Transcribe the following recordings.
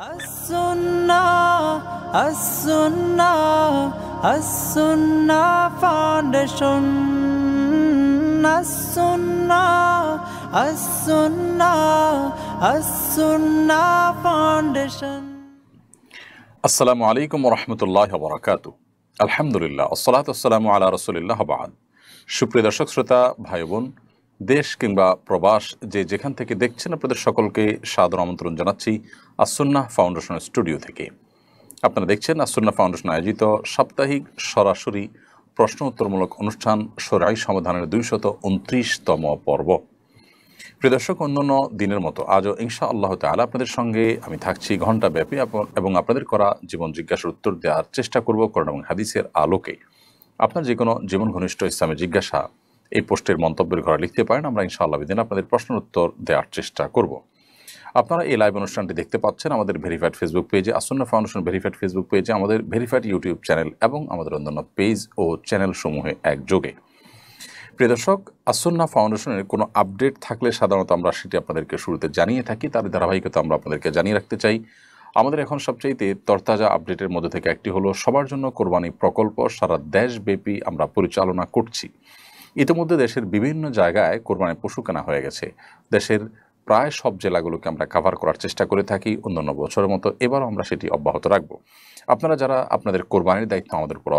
As-Sunnah, As-Sunnah, As-Sunnah Foundation. As-Sunnah, As-Sunnah, As-Sunnah Foundation. আসসালামু আলাইকুম ওয়া রাহমাতুল্লাহি ওয়া বারাকাতুহু। আলহামদুলিল্লাহ, আসসালাতু ওয়াসসালামু আলা রাসূলিল্লাহ ওয়া বা'দ। সুপ্রিয় দর্শক শ্রোতা, ভাই বোন, দেশ কিংবা প্রবাস যে যেখান থেকে দেখছেন, আপনাদের সকলকে সাদর আমন্ত্রণ জানাচ্ছি আস-সুন্নাহ ফাউন্ডেশনের স্টুডিও থেকে। আপনারা দেখছেন আস-সুন্নাহ ফাউন্ডেশন আয়োজিত সাপ্তাহিক সরাসরি প্রশ্ন উত্তরমূলক অনুষ্ঠান শরঈ সমাধানের 229তম পর্ব। প্রিয় দর্শক, অন্যান্য দিনের মতো আজও ইনশাআল্লাহ তাআলা আপনাদের সঙ্গে আমি থাকছি ঘণ্টাব্যাপী এবং আপনাদের করা জীবন জিজ্ঞাসার উত্তর দেওয়ার চেষ্টা করব কোরআন এবং হাদিসের আলোকে। আপনার যে কোনো জীবন ঘনিষ্ঠ ইসলামী জিজ্ঞাসা এই পোস্টের মন্তব্যের ঘরে লিখতে পারেন। আমরা ইনশাআল্লাহ দিন আপনাদের প্রশ্নের উত্তর দেওয়ার চেষ্টা করব। আপনারা এই লাইভ অনুষ্ঠানটি দেখতে পাচ্ছেন আমাদের ভেরিফাইড ফেসবুক পেজে, আস-সুন্নাহ ফাউন্ডেশন ভেরিফাইড ফেসবুক পেজে, আমাদের ভেরিফাইড ইউটিউব চ্যানেল এবং আমাদের অন্যান্য পেজ ও চ্যানেল সমূহে একযোগে। প্রিয় দর্শক, আস-সুন্নাহ ফাউন্ডেশনের কোনো আপডেট থাকলে সাধারণত আমরা সেটি আপনাদেরকে শুরুতে জানিয়ে থাকি। তার ধারাবাহিকতা আমরা আপনাদেরকে জানিয়ে রাখতে চাই। আমাদের এখন সবচাইতে তরতাজা আপডেটের মধ্যে থেকে একটি হলো সবার জন্য কোরবানি প্রকল্প সারা দেশব্যাপী আমরা পরিচালনা করছি। ইতিমধ্যে দেশের বিভিন্ন জায়গায় কোরবানি পশু কেনা হয়ে গেছে। দেশের প্রায় সব জেলাগুলোকে আমরা কাভার করার চেষ্টা করে থাকি অন্যান্য বছরের মতো। এবারও আমরা সেটি অব্যাহত রাখব। আপনারা যারা আপনাদের কোরবানির দায়িত্ব আমাদের উপর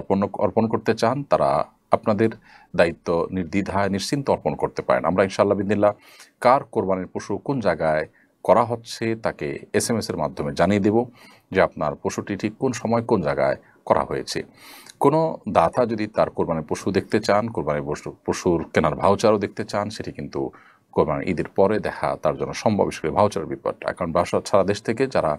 অর্পণ করতে চান, তারা আপনাদের দায়িত্ব নির্দ্বিধায় নিশ্চিন্ত অর্পণ করতে পারেন। আমরা ইনশাআল্লাহ বিদিনিল্লাহ কার কোরবানির পশু কোন জায়গায় করা হচ্ছে তাকে SMS-এর মাধ্যমে জানিয়ে দেব যে আপনার পশুটি ঠিক কোন সময় কোন জায়গায় করা হয়েছে। কোনো দাতা যদি তার কোরবানির পশু দেখতে চান, কোরবানির পশুর কেনার ভাউচারও দেখতে চান, সেটি কিন্তু কোরবানির ঈদের পরে দেখা তার জন্য সম্ভব, বিশেষ করে ভাউচারের ব্যাপারটা। কারণ সারা দেশ থেকে যারা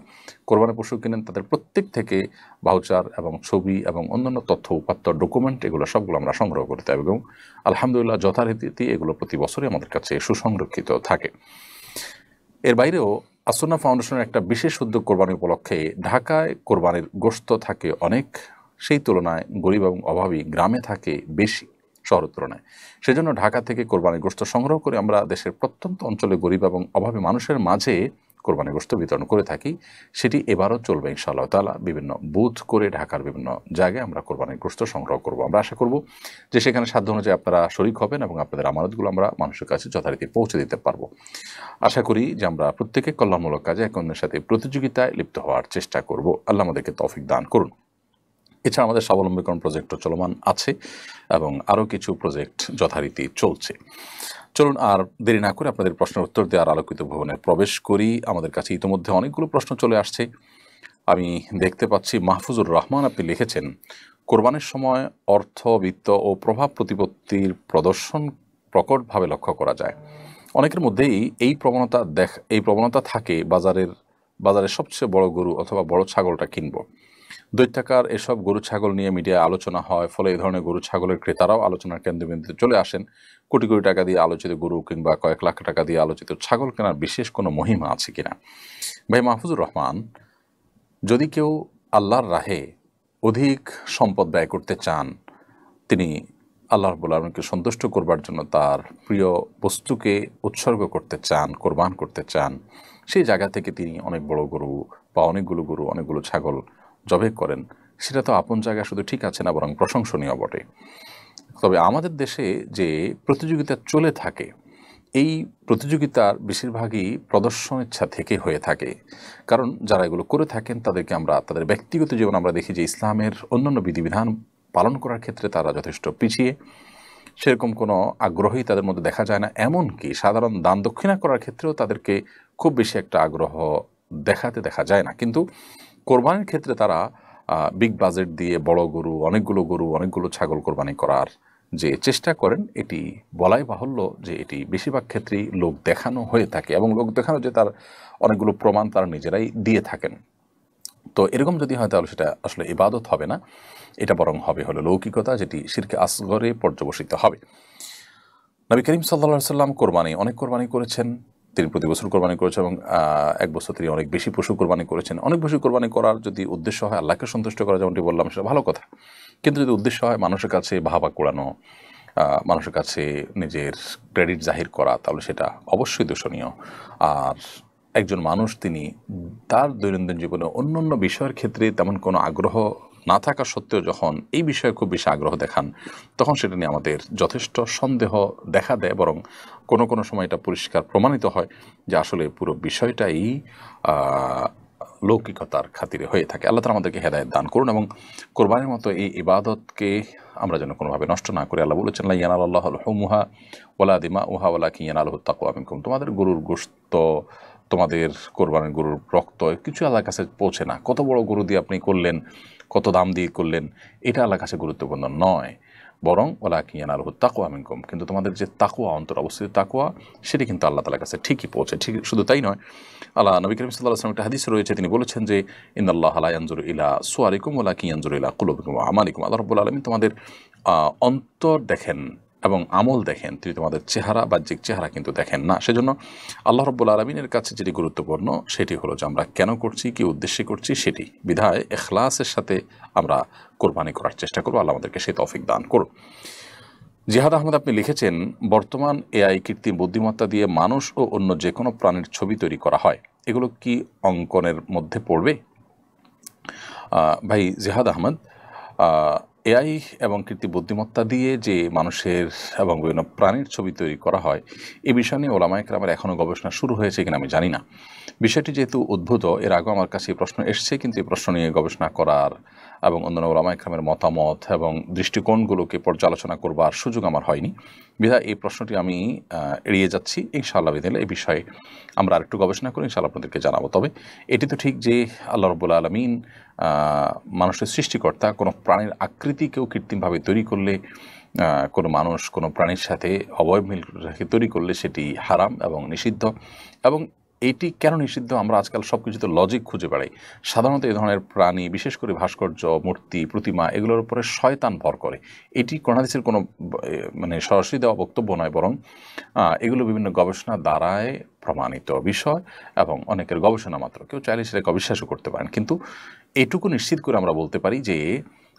কোরবানির পশু কিনেন তাদের প্রত্যেক থেকে ভাউচার এবং ছবি এবং অন্যান্য তথ্য উপাত্ত ডকুমেন্ট এগুলো সবগুলো আমরা সংগ্রহ করতে হবে এবং আলহামদুলিল্লাহ যথারীতি এগুলো প্রতি বছরই আমাদের কাছে সুসংরক্ষিত থাকে। এর বাইরেও আস-সুন্নাহ ফাউন্ডেশনের একটা বিশেষ উদ্যোগ কোরবানি উপলক্ষে ঢাকায় কোরবানির গোশত থাকে অনেক, সেই তুলনায় গরিব এবং অভাবী গ্রামে থাকে বেশি শহরের তুলনায়। সেজন্য ঢাকা থেকে কোরবানির গোশত সংগ্রহ করে আমরা দেশের প্রত্যন্ত অঞ্চলে গরিব এবং অভাবী মানুষের মাঝে কোরবানির গোশত বিতরণ করে থাকি। সেটি এবারও চলবে ইনশাআল্লাহ তাআলা। বিভিন্ন বুথ করে ঢাকার বিভিন্ন জায়গায় আমরা কোরবানির গোশত সংগ্রহ করব। আমরা আশা করব যে সেখানে সাধ্য অনুযায়ী আপনারা শরীক হবেন এবং আপনাদের আমানতগুলো আমরা মানুষের কাছে যথারীতি পৌঁছে দিতে পারবো। আশা করি যে আমরা প্রত্যেকে কল্যাণমূলক কাজে একে অন্যের সাথে প্রতিযোগিতায় লিপ্ত হওয়ার চেষ্টা করব। আল্লাহ আমাদেরকে তৌফিক দান করুন। এছাড়া আমাদের স্বাবলম্বীকরণ প্রজেক্টও চলমান আছে এবং আরও কিছু প্রজেক্ট যথারীতি চলছে। চলুন আর দেরি না করে আপনাদের প্রশ্নের উত্তর দেওয়ার আলোকিত ভবনে প্রবেশ করি। আমাদের কাছে ইতিমধ্যে অনেকগুলো প্রশ্ন চলে আসছে। আমি দেখতে পাচ্ছি মাহফুজুর রহমান আপনি লিখেছেন, কোরবানির সময় অর্থ, বিত্ত ও প্রভাব প্রতিপত্তির প্রদর্শন প্রকটভাবে লক্ষ্য করা যায়। অনেকের মধ্যেই এই প্রবণতা থাকে বাজারের সবচেয়ে বড় গরু অথবা বড় ছাগলটা কিনব। দৈত্যাকার এসব গরু ছাগল নিয়ে মিডিয়ায় আলোচনা হয়, ফলে এই ধরনের গরু ছাগলের ক্রেতারাও আলোচনার কেন্দ্রবিন্দুতে চলে আসেন। কোটি কোটি টাকা দিয়ে আলোচিত গরু কিংবা কয়েক লাখ টাকা দিয়ে আলোচিত ছাগল কেনার বিশেষ কোনো মহিমা আছে কিনা? ভাই মাহফুজুর রহমান, যদি কেউ আল্লাহর রাহে অধিক সম্পদ ব্যয় করতে চান, তিনি আল্লাহ রাব্বুল আলামিনকে সন্তুষ্ট করবার জন্য তার প্রিয় বস্তুকে উৎসর্গ করতে চান, কোরবান করতে চান, সেই জায়গা থেকে তিনি অনেক বড় গরু বা অনেকগুলো গরু, অনেকগুলো ছাগল জবে করেন, সেটা তো আপন জায়গা শুধু ঠিক আছে না, বরং প্রশংসনীয় বটে। তবে আমাদের দেশে যে প্রতিযোগিতা চলে থাকে, এই প্রতিযোগিতার বেশিরভাগই প্রদর্শন ইচ্ছা থেকে হয়ে থাকে। কারণ যারা এগুলো করে থাকেন তাদেরকে আমরা তাদের ব্যক্তিগত জীবন আমরা দেখি যে ইসলামের অন্যান্য বিধিবিধান পালন করার ক্ষেত্রে তারা যথেষ্ট পিছিয়ে, সেরকম কোনো আগ্রহই তাদের মধ্যে দেখা যায় না। এমনকি সাধারণ দান দক্ষিণা করার ক্ষেত্রেও তাদেরকে খুব বেশি একটা আগ্রহ দেখাতে দেখা যায় না। কিন্তু কোরবানির ক্ষেত্রে তারা বিগ বাজেট দিয়ে বড় গরু, অনেকগুলো ছাগল কোরবানি করার যে চেষ্টা করেন, এটি বলাই বাহুল্য যে এটি বেশিরভাগ ক্ষেত্রেই লোক দেখানো হয়ে থাকে এবং লোক দেখানো যে তার অনেকগুলো প্রমাণ তারা নিজেরাই দিয়ে থাকেন। তো এরকম যদি হয় তাহলে সেটা আসলে ইবাদত হবে না, এটা বরং হবে হলো লৌকিকতা, যেটি শিরকে আসগরে পর্যবসিত হবে। নবী করিম সাল্লাল্লাহু আলাইহি ওয়াসাল্লাম অনেক কোরবানি করেছেন। তিনি প্রতি বছর কোরবানি করেছেন এবং এক বছর তিনি অনেক বেশি পশু কোরবানি করেছেন। অনেক বেশি কোরবানি করার যদি উদ্দেশ্য হয় আল্লাহকে সন্তুষ্ট করা, যেমনটি বললাম, সেটা ভালো কথা। কিন্তু যদি উদ্দেশ্য হয় মানুষের কাছে ভাবা কুড়ানো, মানুষের কাছে নিজের ক্রেডিট জাহির করা, তাহলে সেটা অবশ্যই দূষণীয়। আর একজন মানুষ তিনি তার দৈনন্দিন জীবনে অন্য অন্য বিষয়ের ক্ষেত্রে তেমন কোনো আগ্রহ না থাকা সত্ত্বেও যখন এই বিষয়ে খুব বেশি আগ্রহ দেখান, তখন সেটা নিয়ে আমাদের যথেষ্ট সন্দেহ দেখা দেয়। বরং কোনো কোনো সময় এটা পরিষ্কার প্রমাণিত হয় যে আসলে পুরো বিষয়টাই লৌকিকতার খাতিরে হয়ে থাকে। আল্লাহ তাআলা আমাদেরকে হেদায়েত দান করুন এবং কোরবানির মতো এই ইবাদতকে আমরা যেন কোনোভাবে নষ্ট না করি। আল্লাহ বলেছেন, লা ইয়ানালুল্লাহুল হুমুহা ওয়ালা দিমাউহা ওয়ালাকিন ইয়ানালুহুত তাকওয়া মিনকুম। তোমাদের গরুর গোশত, তোমাদের কোরবানির গরুর রক্ত কিছু আল্লাহর কাছে পৌঁছে না। কত বড় গরু দিয়ে আপনি করলেন, কত দাম দিয়ে করলেন, এটা আল্লাহর কাছে গুরুত্বপূর্ণ নয়। বরং ওয়ালাকিন ইয়ানালুহুত তাকওয়া মিনকুম, কিন্তু তোমাদের যে তাকওয়া, অন্তর অবস্থিত তাকওয়া, সেটি কিন্তু আল্লাহ তাআলার কাছে ঠিকই পৌঁছে। ঠিক শুধু তাই নয়, আল্লাহ নবী করিম সাল্লাল্লাহু আলাইহি ওয়াসাল্লাম একটা হাদিস রয়েছে, তিনি বলেছেন যে ইন্নাল্লাহা লা ইয়ানজুরু ইলা সুওয়ারিকুম ওয়ালাকিন ইয়ানজুরু ইলা কুলুবিকুম ওয়া আমালিকুম। আল্লাহ রাব্বুল আলামিন তোমাদের অন্তর দেখেন এবং আমল দেখেন, তিনি তোমাদের চেহারা, বাহ্যিক চেহারা কিন্তু দেখেন না। সেজন্য আল্লাহ রাব্বুল আলামিনের কাছে যেটি গুরুত্বপূর্ণ সেটি হলো যে আমরা কেন করছি, কি উদ্দেশ্যে করছি সেটি। বিধায় ইখলাসের সাথে আমরা কোরবানি করার চেষ্টা করব। আল্লাহ আমাদেরকে সেই তৌফিক দান করুন। জিহাদ আহমদ আপনি লিখেছেন, বর্তমান এআই কৃত্রিম বুদ্ধিমত্তা দিয়ে মানুষ ও অন্য যে কোনো প্রাণীর ছবি তৈরি করা হয়, এগুলো কি অঙ্কনের মধ্যে পড়বে? ভাই জিহাদ আহমদ, এআই এবং কৃত্রিম বুদ্ধিমত্তা দিয়ে যে মানুষের এবং বিভিন্ন প্রাণীর ছবি তৈরি করা হয়, এই বিষয় নিয়ে ওলামায়ে কেরামের এখনও গবেষণা শুরু হয়েছে কিনা আমি জানি না। বিষয়টি যেহেতু উদ্ভূত, এর আগেও আমার কাছে এই প্রশ্ন এসছে, কিন্তু এই প্রশ্ন নিয়ে গবেষণা করার এবং অন্যান্য ওলামায়ে কেরামের মতামত এবং দৃষ্টিকোণগুলোকে পর্যালোচনা করবার সুযোগ আমার হয়নি। বিধায় এই প্রশ্নটি আমি এড়িয়ে যাচ্ছি। ইনশাআল্লাহ বিদিনিল্লাহ এই বিষয়ে আমরা আরেকটু গবেষণা করে ইনশাআল্লাহ আপনাদেরকে জানাবো। তবে এটি তো ঠিক যে আল্লাহ রাব্বুল আলামিন মানুষের সৃষ্টিকর্তা, কোনো প্রাণীর আকৃতিকেও কৃত্রিমভাবে তৈরি করলে, কোনো মানুষ কোনো প্রাণীর সাথে অবয়ব মিল রেখে তৈরি করলে সেটি হারাম এবং নিষিদ্ধ। এবং এটি কেন নিষিদ্ধ, আমরা আজকাল সব কিছুতে লজিক খুঁজে বেড়াই। সাধারণত এই ধরনের প্রাণী, বিশেষ করে ভাস্কর্য, মূর্তি, প্রতিমা, এগুলোর উপরে শয়তান ভর করে। এটি কোরআন হাদিসের কোনো মানে সরাসরি দেওয়া বক্তব্য নয়, বরং এগুলো বিভিন্ন গবেষণা দ্বারায় প্রমাণিত বিষয় এবং অনেকের গবেষণা মাত্র। কেউ চাইলে সেটাকে অবিশ্বাসও করতে পারেন, কিন্তু এইটুকু নিশ্চিত করে আমরা বলতে পারি যে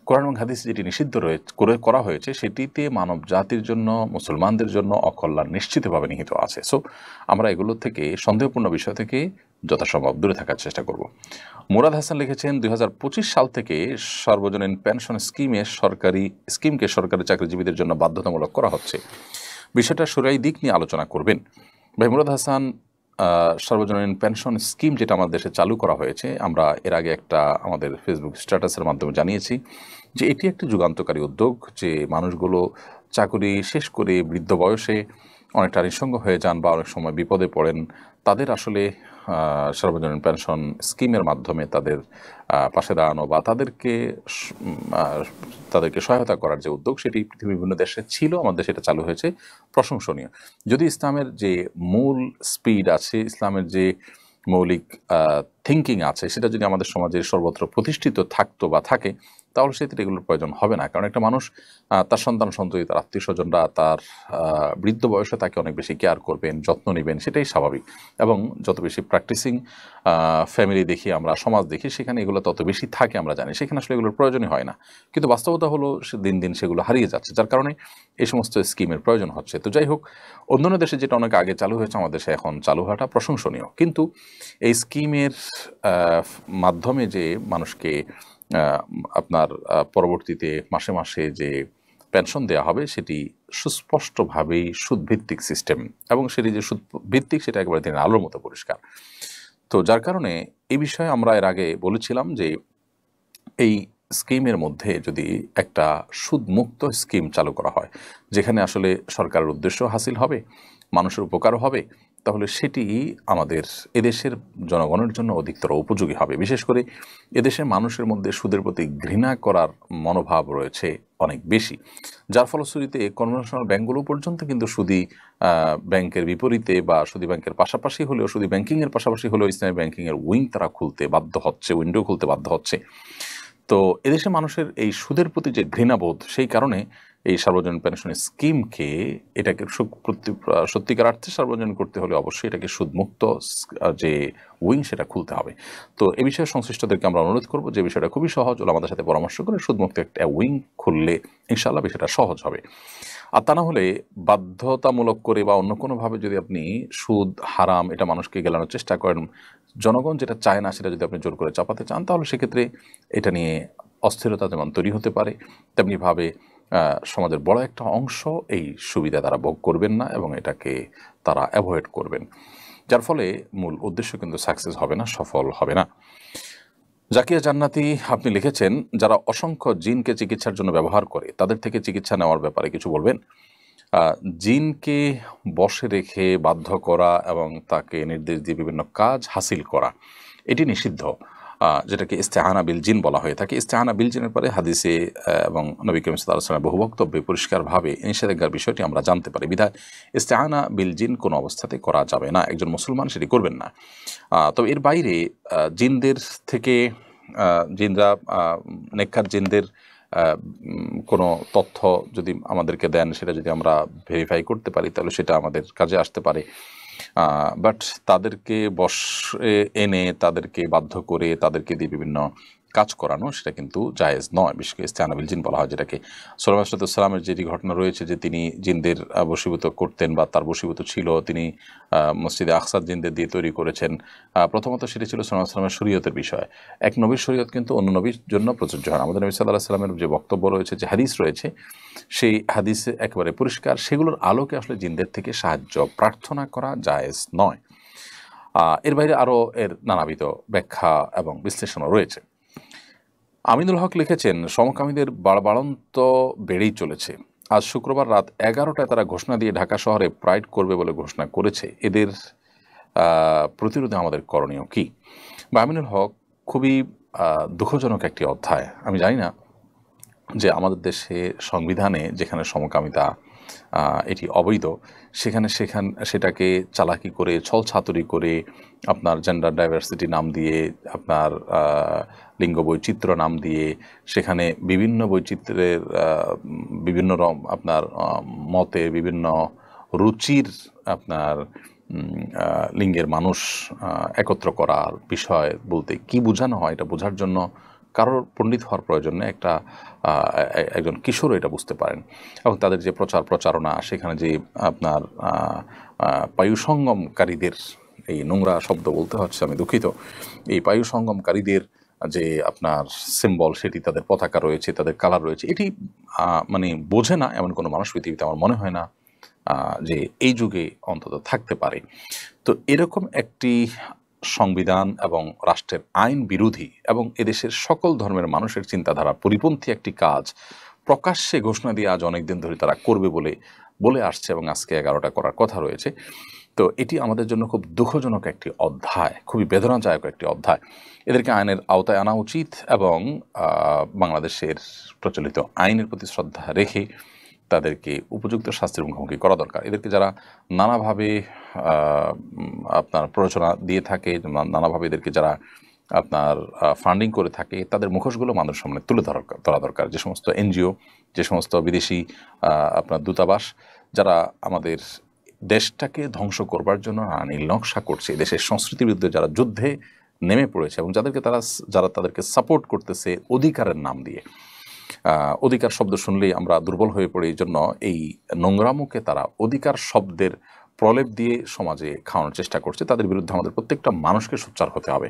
কোরআন এবং হাদিস যেটি নিষিদ্ধ করা হয়েছে সেটিতে মানব জাতির জন্য, মুসলমানদের জন্য অকল্যাণ নিশ্চিতভাবে নিহিত আছে। সো আমরা এগুলো থেকে, সন্দেহপূর্ণ বিষয় থেকে যথাসম্ভব দূরে থাকার চেষ্টা করব। মুরাদ হাসান লিখেছেন, 2025 সাল থেকে সর্বজনীন পেনশন স্কিমকে সরকারি চাকরিজীবীদের জন্য বাধ্যতামূলক করা হচ্ছে। বিষয়টা শরীয়ী দিক নিয়ে আলোচনা করবেন। ভাই মুরাদ হাসান, সর্বজনীন পেনশন স্কিম যেটা আমাদের দেশে চালু করা হয়েছে, আমরা এর আগে একটা আমাদের ফেসবুক স্ট্যাটাসের মাধ্যমে জানিয়েছি যে এটি একটি যুগান্তকারী উদ্যোগ, যে মানুষগুলো চাকরি শেষ করে বৃদ্ধ বয়সে অনেকটা নিঃসঙ্গ হয়ে যান বা অনেক সময় বিপদে পড়েন, তাদের আসলে সর্বজনীন পেনশন স্কিমের মাধ্যমে তাদের পাশে দাঁড়ানো বা তাদেরকে সহায়তা করার যে উদ্যোগ, সেটি পৃথিবীর বিভিন্ন দেশে ছিল, আমাদের দেশে এটা চালু হয়েছে, প্রশংসনীয়। যদি ইসলামের যে মূল স্পিড আছে, ইসলামের যে মৌলিক থিঙ্কিং আছে, সেটা যদি আমাদের সমাজে সর্বত্র প্রতিষ্ঠিত থাকতো বা থাকে, তাহলে সেক্ষেত্রে এগুলোর প্রয়োজন হবে না। কারণ একটা মানুষ তার সন্তান সন্ততি, তার আত্মীয় স্বজনরা তার বৃদ্ধ বয়সে তাকে অনেক বেশি কেয়ার করবেন, যত্ন নেবেন, সেটাই স্বাভাবিক। এবং যত বেশি প্র্যাকটিসিং ফ্যামিলি দেখি, আমরা সমাজ দেখি, সেখানে এগুলো তত বেশি থাকে, আমরা জানি, সেখানে আসলে এগুলোর প্রয়োজনই হয় না। কিন্তু বাস্তবতা হলো দিন দিন সেগুলো হারিয়ে যাচ্ছে, যার কারণে এই সমস্ত স্কিমের প্রয়োজন হচ্ছে। তো যাই হোক, অন্যান্য দেশে যেটা অনেক আগে চালু হয়েছে, আমাদের দেশে এখন চালু হওয়াটা প্রশংসনীয়। কিন্তু এই স্কিমের মাধ্যমে যে মানুষকে আপনার পরবর্তীতে মাসে মাসে যে পেনশন দেওয়া হবে, সেটি সুস্পষ্টভাবেই সুদভিত্তিক সিস্টেম, এবং সেটি যে সুদভিত্তিক সেটা একেবারে দিনের আলোর মতো পরিষ্কার। তো যার কারণে এই বিষয়ে আমরা এর আগে বলেছিলাম যে এই স্কিমের মধ্যে যদি একটা সুদমুক্ত স্কিম চালু করা হয়, যেখানে আসলে সরকারের উদ্দেশ্য হাসিল হবে, মানুষের উপকারও হবে, তাহলে সেটি আমাদের এদেশের জনগণের জন্য অধিকতর উপযোগী হবে। বিশেষ করে এদেশের মানুষের মধ্যে সুদের প্রতি ঘৃণা করার মনোভাব রয়েছে অনেক বেশি, যার ফলশ্রুতিতে কনভেনশনাল ব্যাংকগুলো পর্যন্ত কিন্তু সুদী ব্যাংকের বিপরীতে বা সুদী ব্যাংকের পাশাপাশি হলেও, সুদী ব্যাংকিংয়ের পাশাপাশি হলেও ইসলামী ব্যাংকিংয়ের উইং তারা খুলতে বাধ্য হচ্ছে, উইন্ডো খুলতে বাধ্য হচ্ছে। তো এদেশে মানুষের এই সুদের প্রতি যে ঘৃণাবোধ, সেই কারণে এই সার্বজনীন পেনশন স্কিমকে, এটাকে সত্যিকার অর্থে সার্বজনীন করতে হলে অবশ্যই এটাকে সুদমুক্ত যে উইং সেটা খুলতে হবে। তো এ বিষয়ে সংশ্লিষ্টদেরকে আমরা অনুরোধ করব যে বিষয়টা খুবই সহজ, আমাদের সাথে পরামর্শ করে সুদমুক্ত একটা উইং খুললে ইনশাআল্লাহ বিষয়টা সহজ হবে। আর তা না হলে বাধ্যতামূলক করে বা অন্য কোনোভাবে যদি আপনি সুদ হারাম এটা মানুষকে গেলানোর চেষ্টা করেন, জনগণ যেটা চায় না সেটা যদি আপনি জোর করে চাপাতে চান, তাহলে সেক্ষেত্রে এটা নিয়ে অস্থিরতা যেমন তৈরি হতে পারে, তেমনিভাবে সমাজের বড় একটা অংশ এই সুবিধা তারা ভোগ করবেন না এবং এটাকে তারা অ্যাভয়েড করবেন, যার ফলে মূল উদ্দেশ্য কিন্তু সাকসেস হবে না, সফল হবে না। জাকিয়া জান্নাতি আপনি লিখেছেন, যারা অসংখ্য জিনকে চিকিৎসার জন্য ব্যবহার করে তাদের থেকে চিকিৎসা নেওয়ার ব্যাপারে কিছু বলবেন। জিনকে বশে রেখে বাধ্য করা এবং তাকে নির্দেশ দিয়ে বিভিন্ন কাজ হাসিল করা এটি নিষিদ্ধ, যেটাকে ইস্তেহানা বিল জিন বলা হয়ে থাকে। ইস্তেহানা বিল জিনের পরে হাদিসে এবং নবী করিম সাল্লাল্লাহু আলাইহি ওয়াসাল্লামের বহু বক্তব্যে পরিষ্কারভাবে নিষেধাজ্ঞার বিষয়টি আমরা জানতে পারি। বিধায় ইস্তেহানা বিল জিন কোনো অবস্থাতে করা যাবে না, একজন মুসলমান সেটি করবেন না। তবে এর বাইরে জিনদের থেকে জিনরা নেককার জিনদের কোনো তথ্য যদি আমাদেরকে দেন, সেটা যদি আমরা ভেরিফাই করতে পারি তাহলে সেটা আমাদের কাজে আসতে পারে। বাট তাদেরকে বশে এনে তাদেরকে বাধ্য করে তাদেরকে দিয়ে বিভিন্ন কাজ করানো সেটা কিন্তু জায়েজ নয়। বিশেষ করে ইস্তেহানা বিল জিন বলা হয়, যেটাকে সুলাইমান আলাইহিস সালামের যেটি ঘটনা রয়েছে যে তিনি জিনদের বশীভূত করতেন বা তার বশীভূত ছিল, তিনি মসজিদে আকসার জিনদের দিয়ে তৈরি করেছেন। প্রথমত সেটি ছিল সুলাইমান আলাইহিস সালামের শরীয়তের বিষয়। এক নবীর শরীয়ত কিন্তু অন্য নবীর জন্য প্রযোজ্য হয়। আমাদের নবী সাল্লাল্লাহু আলাইহি সাল্লামের যে বক্তব্য রয়েছে, যে হাদিস রয়েছে, সেই হাদিসে একেবারে পরিষ্কার, সেগুলোর আলোকে আসলে জিনদের থেকে সাহায্য প্রার্থনা করা জায়েজ নয়। এর বাইরে আরও এর নানাবিধ ব্যাখ্যা এবং বিশ্লেষণও রয়েছে। আমিনুল হক লিখেছেন, সমকামীদের বাড়বাড়ন্ত বেড়েই চলেছে। আজ শুক্রবার রাত 11টায় তারা ঘোষণা দিয়ে ঢাকা শহরে প্রাইড করবে বলে ঘোষণা করেছে। এদের প্রতিরোধে আমাদের করণীয় কী? বা আমিনুল হক, খুবই দুঃখজনক একটি অধ্যায়। আমি জানি না যে আমাদের দেশে সংবিধানে যেখানে সমকামিতা এটি অবৈধ, সেটাকে চালাকি করে ছলছাতুরি করে আপনার জেন্ডার ডাইভার্সিটি নাম দিয়ে, আপনার লিঙ্গ বৈচিত্র্য নাম দিয়ে, সেখানে বিভিন্ন বৈচিত্র্যের বিভিন্ন আপনার মতে বিভিন্ন রুচির আপনার লিঙ্গের মানুষ একত্র করার বিষয় বলতে কি বোঝানো হয়, এটা বোঝার জন্য কারোর পণ্ডিত হওয়ার প্রয়োজন নেই। একজন কিশোর এটা বুঝতে পারেন। এবং তাদের যে প্রচারণা, সেখানে যে আপনার পায়ুসঙ্গমকারীদের, এই নোংরা শব্দ বলতে হচ্ছে, আমি দুঃখিত, এই পায়ুসঙ্গমকারীদের যে আপনার সিম্বল, সেটি তাদের পতাকা রয়েছে, তাদের কালার রয়েছে, এটি মানে বোঝে না এমন কোনো মানুষ পৃথিবীতে আমার মনে হয় না যে এই যুগে অন্তত থাকতে পারে। তো এরকম একটি সংবিধান এবং রাষ্ট্রের আইন বিরোধী এবং এদেশের সকল ধর্মের মানুষের চিন্তাধারা পরিপন্থী একটি কাজ প্রকাশ্যে ঘোষণা দিয়ে আজ অনেকদিন ধরে তারা করবে বলে আসছে এবং আজকে 11টা করার কথা রয়েছে। তো এটি আমাদের জন্য খুব দুঃখজনক একটি অধ্যায়, খুবই বেদনাদায়ক একটি অধ্যায়। এদেরকে আইনের আওতায় আনা উচিত এবং বাংলাদেশের প্রচলিত আইনের প্রতি শ্রদ্ধা রেখে তাদেরকে উপযুক্ত শাস্তির মুখোমুখি করা দরকার। এদেরকে যারা নানাভাবে আপনার প্ররোচনা দিয়ে থাকে, নানাভাবে এদেরকে যারা আপনার ফান্ডিং করে থাকে, তাদের মুখোশগুলো মানুষের সামনে তুলে ধরা দরকার। যে সমস্ত এনজিও, যে সমস্ত বিদেশি আপনার দূতাবাস, যারা আমাদের দেশটাকে ধ্বংস করবার জন্য নীল নকশা করছে, দেশের সংস্কৃতির বিরুদ্ধে যারা যুদ্ধে নেমে পড়েছে এবং যারা তাদেরকে সাপোর্ট করতেছে অধিকারের নাম দিয়ে। অধিকার শব্দ শুনলেই আমরা দুর্বল হয়ে পড়ি, এই জন্য এই নোংরামুখে তারা অধিকার শব্দের প্রলেপ দিয়ে সমাজে খাওয়ানোর চেষ্টা করছে। তাদের বিরুদ্ধে আমাদের প্রত্যেকটা মানুষকে সোচ্চার হতে হবে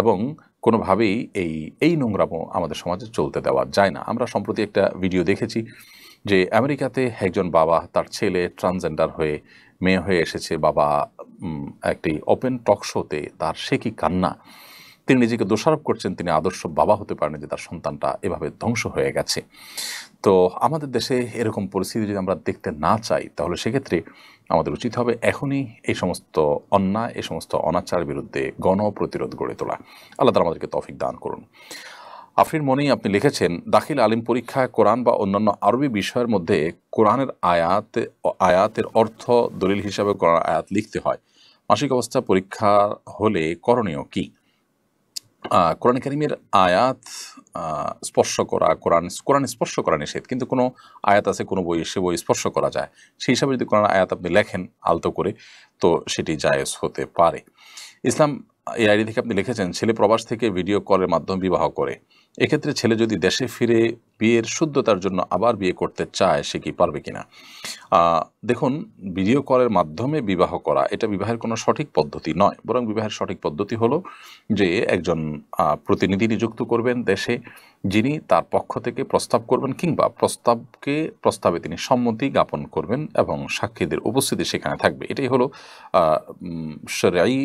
এবং কোনোভাবেই এই নোংরামো আমাদের সমাজে চলতে দেওয়া যায় না। আমরা সম্প্রতি একটা ভিডিও দেখেছি যে আমেরিকাতে একজন বাবা, তার ছেলে ট্রান্সজেন্ডার হয়ে মেয়ে হয়ে এসেছে। বাবা একটি ওপেন টক শোতে তার সে কি কান্না, তিনি নিজেকে দোষারোপ করছেন তিনি আদর্শ বাবা হতে পারেন, যে তার সন্তানটা এভাবে ধ্বংস হয়ে গেছে। তো আমাদের দেশে এরকম পরিস্থিতি যদি আমরা দেখতে না চাই, তাহলে সেক্ষেত্রে আমাদের উচিত হবে এখনই এই সমস্ত অন্যায়, এই সমস্ত অনাচার বিরুদ্ধে গণপ্রতিরোধ গড়ে তোলা। আল্লাহ তাআলা আমাদেরকে তৌফিক দান করুন। আফরিন মনি আপনি লিখেছেন, দাখিল আলিম পরীক্ষায় কোরআন বা অন্যান্য আরবি বিষয়ের মধ্যে কোরআনের আয়াতের অর্থ দলিল হিসাবে কোরআন আয়াত লিখতে হয়। মাসিক অবস্থা পরীক্ষা হলে করণীয় কি? কোরআন কারীমের আয়াত স্পর্শ করা, কোরআন স্পর্শ করা নিষেধ, কিন্তু কোনো আয়াত আছে কোনো বই, সে বই স্পর্শ করা যায়। সেই হিসাবে যদি কোরআন আয়াত আপনি লেখেন আলতো করে, তো সেটি জায়েজ হতে পারে। ইসলাম এই আইডি থেকে আপনি লিখেছেন, ছেলে প্রবাস থেকে ভিডিও কলের মাধ্যমে বিবাহ করে এক্ষেত্রে ছেলে যদি দেশে ফিরে বিয়ের শুদ্ধতার জন্য আবার বিয়ে করতে চায়, সে কি পারবে কিনা? দেখুন, ভিডিও কলের মাধ্যমে বিবাহ করা এটা বিবাহের কোনো সঠিক পদ্ধতি নয়, বরং বিবাহের সঠিক পদ্ধতি হলো যে একজন প্রতিনিধি নিযুক্ত করবেন দেশে, যিনি তার পক্ষ থেকে প্রস্তাব করবেন কিংবা প্রস্তাবে তিনি সম্মতি জ্ঞাপন করবেন এবং সাক্ষীদের উপস্থিতি সেখানে থাকবে। এটাই হলো শরঈ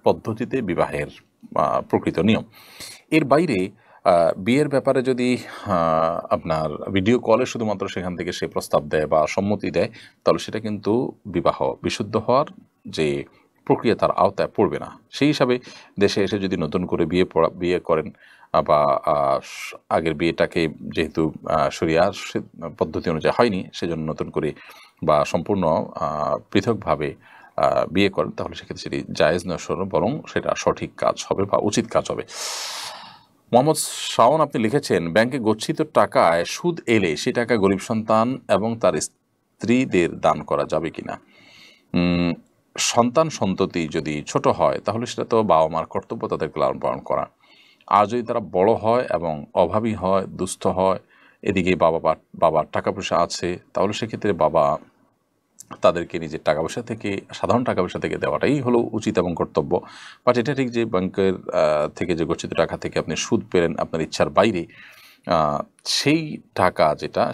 পদ্ধতিতে বিবাহের প্রকৃত নিয়ম। এর বাইরে বিয়ের ব্যাপারে যদি আপনার ভিডিও কলে শুধুমাত্র সেখান থেকে সে প্রস্তাব দেয় বা সম্মতি দেয়, তাহলে সেটা কিন্তু বিবাহ বিশুদ্ধ হওয়ার যে প্রক্রিয়া তার আওতায় পড়বে না। সেই হিসাবে দেশে এসে যদি নতুন করে বিয়ে করেন বা আগের বিয়েটাকে যেহেতু শরিয়ার পদ্ধতি অনুযায়ী হয়নি, সেজন্য নতুন করে বা সম্পূর্ণ পৃথকভাবে বিয়ে করেন, তাহলে সেক্ষেত্রে সেটি জায়েজ নয়, বরং সেটা সঠিক কাজ হবে বা উচিত কাজ হবে। মোহাম্মদ শাওন আপনি লিখেছেন, ব্যাংকে গচ্ছিত টাকায় সুদ এলে সে টাকা গরিব সন্তান এবং তার স্ত্রীদের দান করা যাবে কিনা? সন্তান সন্ততি যদি ছোট হয় তাহলে সেটা তো বাবা মার কর্তব্য তাদেরকে লালন পালন করা। আর যদি তারা বড় হয় এবং অভাবী হয়, দুস্থ হয়, এদিকে বাবার টাকা পয়সা আছে, তাহলে সেক্ষেত্রে বাবা তাদেরকে নিজের টাকা পয়সা থেকে, সাধারণ টাকা পয়সা থেকে দেওয়াটাই হলো উচিত এবং কর্তব্য। বাট এটা ঠিক যে ব্যাংকের থেকে যে গচ্ছিত টাকা থেকে আপনি সুদ পেলেন আপনার ইচ্ছার বাইরে, সেই টাকা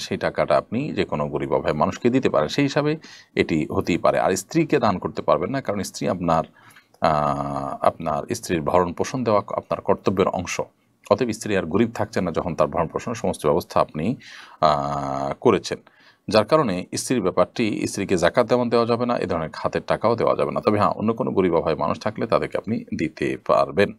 সেই টাকাটা আপনি যে কোনো গরিব অভাবী মানুষকে দিতে পারেন, সেই হিসাবে এটি হতেই পারে। আর স্ত্রীকে দান করতে পারবেন না, কারণ স্ত্রী আপনার স্ত্রীর ভরণ পোষণ দেওয়া আপনার কর্তব্যের অংশ। অতএব স্ত্রী আর গরিব থাকছেন না যখন তার ভরণ পোষণের সমস্ত ব্যবস্থা আপনি করেছেন, যার কারণে স্ত্রীর ব্যাপারটি, স্ত্রীকে জাকাত তেমন দেওয়া যাবে না, এ ধরনের খাতের টাকাও দেওয়া যাবে না। তবে হ্যাঁ, অন্য কোনো গরিব অভাবী মানুষ থাকলে তাদেরকে আপনি দিতে পারবেন।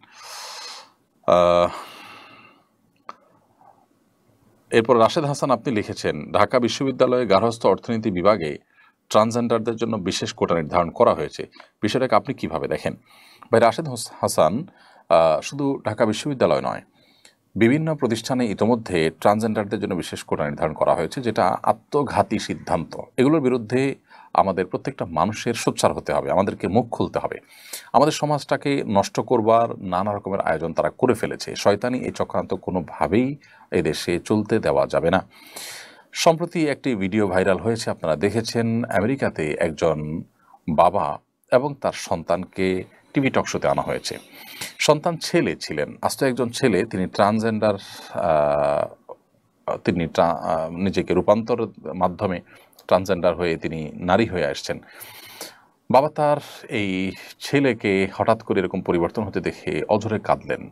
এরপর রাশেদ হাসান আপনি লিখেছেন, ঢাকা বিশ্ববিদ্যালয়ে গার্হস্থ্য অর্থনীতি বিভাগে ট্রান্সজেন্ডারদের জন্য বিশেষ কোটা নির্ধারণ করা হয়েছে, বিষয়টাকে আপনি কিভাবে দেখেন? ভাই রাশেদ হাসান, শুধু ঢাকা বিশ্ববিদ্যালয় নয়, বিভিন্ন প্রতিষ্ঠানে ইতোমধ্যে ট্রান্সজেন্ডারদের জন্য বিশেষ কোটা নির্ধারণ করা হয়েছে, যেটা আত্মঘাতী সিদ্ধান্ত। এগুলোর বিরুদ্ধে আমাদের প্রত্যেকটা মানুষের সোচ্চার হতে হবে, আমাদেরকে মুখ খুলতে হবে। আমাদের সমাজটাকে নষ্ট করবার নানা রকমের আয়োজন তারা করে ফেলেছে। শয়তানি এই চক্রান্ত কোনোভাবেই এদেশে চলতে দেওয়া যাবে না। সম্প্রতি একটি ভিডিও ভাইরাল হয়েছে, আপনারা দেখেছেন, আমেরিকাতে একজন বাবা এবং তার সন্তানকে টিভি টক শোতে আনা হয়েছে। সন্তান ছেলে ছিলেন, আস্ত একজন ছেলে, তিনি ট্রান্সজেন্ডার, তিনি নিজেকে রূপান্তরের মাধ্যমে ট্রান্সজেন্ডার হয়ে তিনি নারী হয়ে আসছেন। বাবা তার এই ছেলেকে হঠাৎ করে এরকম পরিবর্তন হতে দেখে অঝরে কাঁদলেন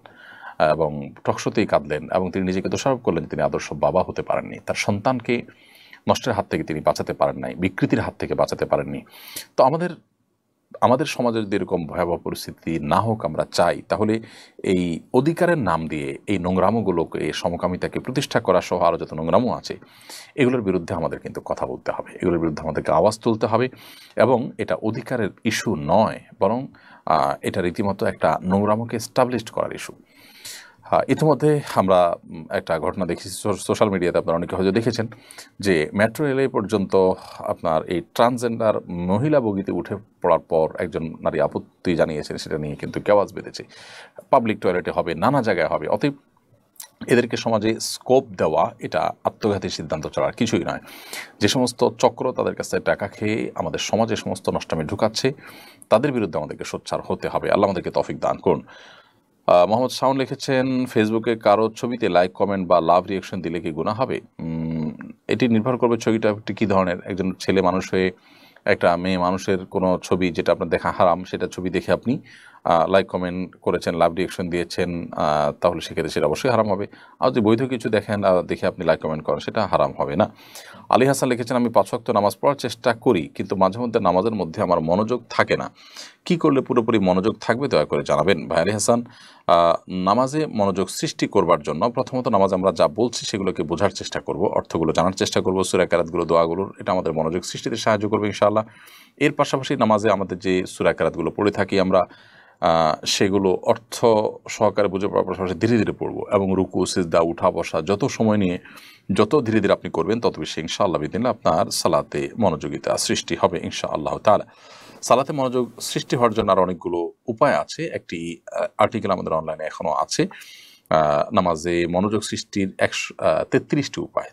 এবং টকশোতেই কাঁদলেন, এবং তিনি নিজেকে দোষারোপ করলেন তিনি আদর্শ বাবা হতে পারেননি, তার সন্তানকে নষ্টের হাত থেকে তিনি বাঁচাতে পারেন নাই, বিকৃতির হাত থেকে বাঁচাতে পারেননি। তো আমাদের সমাজে যদি এরকম ভয়াবহ পরিস্থিতি না হোক আমরা চাই, তাহলে এই অধিকারের নাম দিয়ে এই নোংরামোগুলোকে, এই সমকামিতাকে প্রতিষ্ঠা করা সহ আরও যত নোংরামো আছে, এগুলোর বিরুদ্ধে আমাদের কিন্তু কথা বলতে হবে, এগুলোর বিরুদ্ধে আমাদেরকে আওয়াজ তুলতে হবে। এবং এটা অধিকারের ইস্যু নয়, বরং এটা রীতিমতো একটা নোংরামোকে এস্টাবলিশড করার ইস্যু। ইতিমধ্যে আমরা একটা ঘটনা দেখেছি সোশ্যাল মিডিয়াতে, আপনারা অনেকে হয়তো দেখেছেন, যে মেট্রো রেলে পর্যন্ত আপনার এই ট্রান্সজেন্ডার মহিলা বগিতে উঠে পড়ার পর একজন নারী আপত্তি জানিয়েছেন, সেটা নিয়ে কিন্তু কেওয়াজ বেঁধেছে। পাবলিক টয়লেটে হবে, নানা জায়গায় হবে। অতএব এদেরকে সমাজে স্কোপ দেওয়া এটা আত্মঘাতী সিদ্ধান্ত ছাড়া কিছুই নয়। যে সমস্ত চক্র তাদের কাছে টাকা খেয়ে আমাদের সমাজে সমস্ত নষ্টামি ঢুকাচ্ছে, তাদের বিরুদ্ধে আমাদেরকে সোচ্চার হতে হবে। আল্লাহ আমাদেরকে তৌফিক দান করুন। মোহাম্মদ শাওন লিখেছেন, ফেসবুকে কারো ছবিতে লাইক, কমেন্ট বা লাভ রিয়াকশন দিলে কি গুনাহ হবে? এটি নির্ভর করবে ছবিটা কী ধরনের। একজন ছেলে মানুষ হয়ে একটা মেয়ে মানুষের কোনো ছবি যেটা আপনার দেখা হারাম, সেটা ছবি দেখে আপনি লাইক কমেন্ট করেছেন, লাভ রিয়াকশন দিয়েছেন, তাহলে সেক্ষেত্রে সেটা অবশ্যই হারাম হবে। আর যদি বৈধ কিছু দেখেন দেখে আপনি লাইক কমেন্ট করেন, সেটা হারাম হবে না। আলী হাসান লিখেছেন, আমি 5 ওয়াক্ত নামাজ পড়ার চেষ্টা করি, কিন্তু মাঝে মধ্যে নামাজের মধ্যে আমার মনোযোগ থাকে না। কি করলে পুরোপুরি মনোযোগ থাকবে দয়া করে জানাবেন। ভাই আলী হাসান, নামাজে মনোযোগ সৃষ্টি করবার জন্য প্রথমত নামাজ আমরা যা বলছি সেগুলোকে বোঝার চেষ্টা করব, অর্থগুলো জানার চেষ্টা করব, সূরা কেরাতগুলো, দোয়াগুলোর, এটা আমাদের মনোযোগ সৃষ্টিতে সাহায্য করবে ইনশাআল্লাহ। এর পাশাপাশি নামাজে আমাদের যে সূরা কেরাতগুলো পড়ে থাকি আমরা, সেগুলো অর্থ সহকারে বুঝে পড়ার পাশাপাশি ধীরে ধীরে পড়বো, এবং রুকু, সিজদা, উঠা বসা যত সময় নিয়ে যত ধীরে ধীরে আপনি করবেন, তত বেশি ইনশাআল্লাহ বিদিনিল্লাহ আপনার সালাতে মনোযোগিতা সৃষ্টি হবে ইনশাআল্লাহ তাআলা। সালাতে মনোযোগ সৃষ্টি হওয়ার জন্য আর অনেকগুলো উপায় আছে। একটি আর্টিকেল আমাদের অনলাইনে এখনও আছে, নামাজে মনোযোগ সৃষ্টির 133টি উপায়।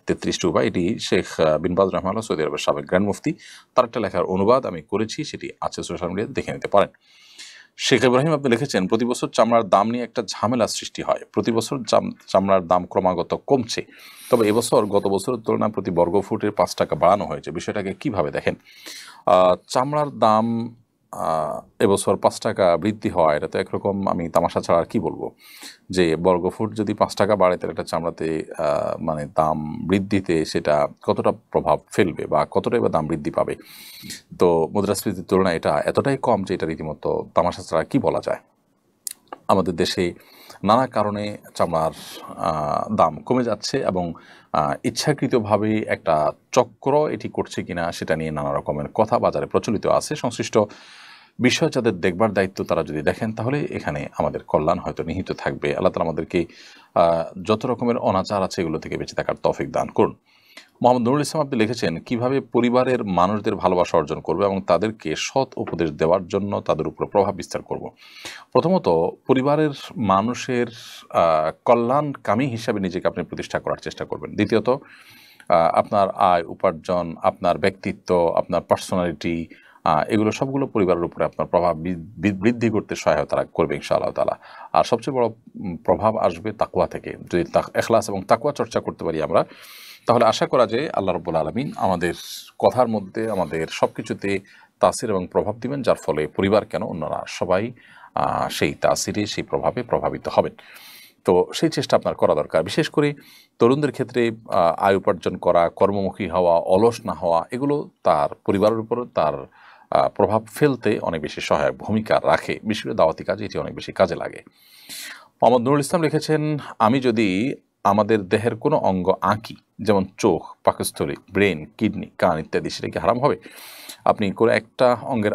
এটি শেখ বিন বাজ রাহমাহুল্লাহ, সৌদি আরবের সাবেক গ্র্যান্ড মুফতি, তার একটা লেখার অনুবাদ আমি করেছি, সেটি আছে সোশ্যাল মিডিয়াতে, দেখে নিতে পারেন। শেখ ইব্রাহিম আপনি লিখেছেন, প্রতি বছর চামড়ার দাম নিয়ে একটা ঝামেলা সৃষ্টি হয়। প্রতি বছর চামড়ার দাম ক্রমাগত কমছে, তবে এবছর গত বছরের তুলনায় প্রতি বর্গফুটের 5 টাকা বাড়ানো হয়েছে। বিষয়টাকে কিভাবে দেখেন? চামড়ার দাম এবছর 5 টাকা বৃদ্ধি হওয়া, এটা তো একরকম আমি তামাশা ছাড়া আর কি বলবো। যে বর্গফুট যদি 5 টাকা বাড়ে, তাহলে একটা চামড়াতে মানে দাম বৃদ্ধিতে সেটা কতটা প্রভাব ফেলবে বা কতটাই বা দাম বৃদ্ধি পাবে। তো মুদ্রাস্ফীতির তুলনায় এটা এতটাই কম যে এটা রীতিমতো তামাশা ছাড়া কি বলা যায়। আমাদের দেশে নানা কারণে চামড়ার দাম কমে যাচ্ছে এবং ইচ্ছাকৃতভাবে একটা চক্র এটি করছে কিনা সেটা নিয়ে নানা রকমের কথা বাজারে প্রচলিত আছে। সংশ্লিষ্ট বিষয় যাদের দেখবার দায়িত্ব, তারা যদি দেখেন তাহলে এখানে আমাদের কল্যাণ হয়তো নিহিত থাকবে। আল্লাহ তাআলা আমাদেরকে যত রকমের অনাচার আছে এগুলো থেকে বেঁচে থাকার তৌফিক দান করুন। মোহাম্মদ নুরুল ইসলাম আপনি লিখেছেন, কিভাবে পরিবারের মানুষদের ভালোবাসা অর্জন করবে এবং তাদেরকে সৎ উপদেশ দেওয়ার জন্য তাদের উপর প্রভাব বিস্তার করব। প্রথমত, পরিবারের মানুষের কল্যাণকামী হিসাবে নিজেকে আপনি প্রতিষ্ঠা করার চেষ্টা করবেন। দ্বিতীয়ত, আপনার আয় উপার্জন, আপনার ব্যক্তিত্ব, আপনার পার্সোনালিটি, এগুলো সবগুলো পরিবারের উপরে আপনার প্রভাব বৃদ্ধি করতে সহায়তা করবে ইনশাআল্লাহ তাআলা। আর সবচেয়ে বড় প্রভাব আসবে তাকওয়া থেকে। যদি ইখলাস এবং তাকওয়া চর্চা করতে পারি আমরা, তাহলে আশা করা যায় আল্লাহ রাব্বুল আলামিন আমাদের কথার মধ্যে, আমাদের সব কিছুতে তাসির এবং প্রভাব দিবেন, যার ফলে পরিবার কেন অন্যরা সবাই সেই তাসিরে, সেই প্রভাবে প্রভাবিত হবেন। তো সেই চেষ্টা আপনার করা দরকার। বিশেষ করে তরুণদের ক্ষেত্রে আয় উপার্জন করা, কর্মমুখী হওয়া, অলস না হওয়া, এগুলো তার পরিবারের উপর তার প্রভাব ফেলতে অনেক বেশি সহায়ক ভূমিকা রাখে। বিশেষ করে দাওয়াতি কাজে এটি অনেক বেশি কাজে লাগে। মোহাম্মদ নুরুল ইসলাম লিখেছেন, আমি যদি আমাদের দেহের কোনো অঙ্গ আঁকি, যেমন চোখ, পাকস্থলী, ব্রেন, কিডনি, কান ইত্যাদি, সেটা কি হারাম হবে? আপনি করে একটা অঙ্গের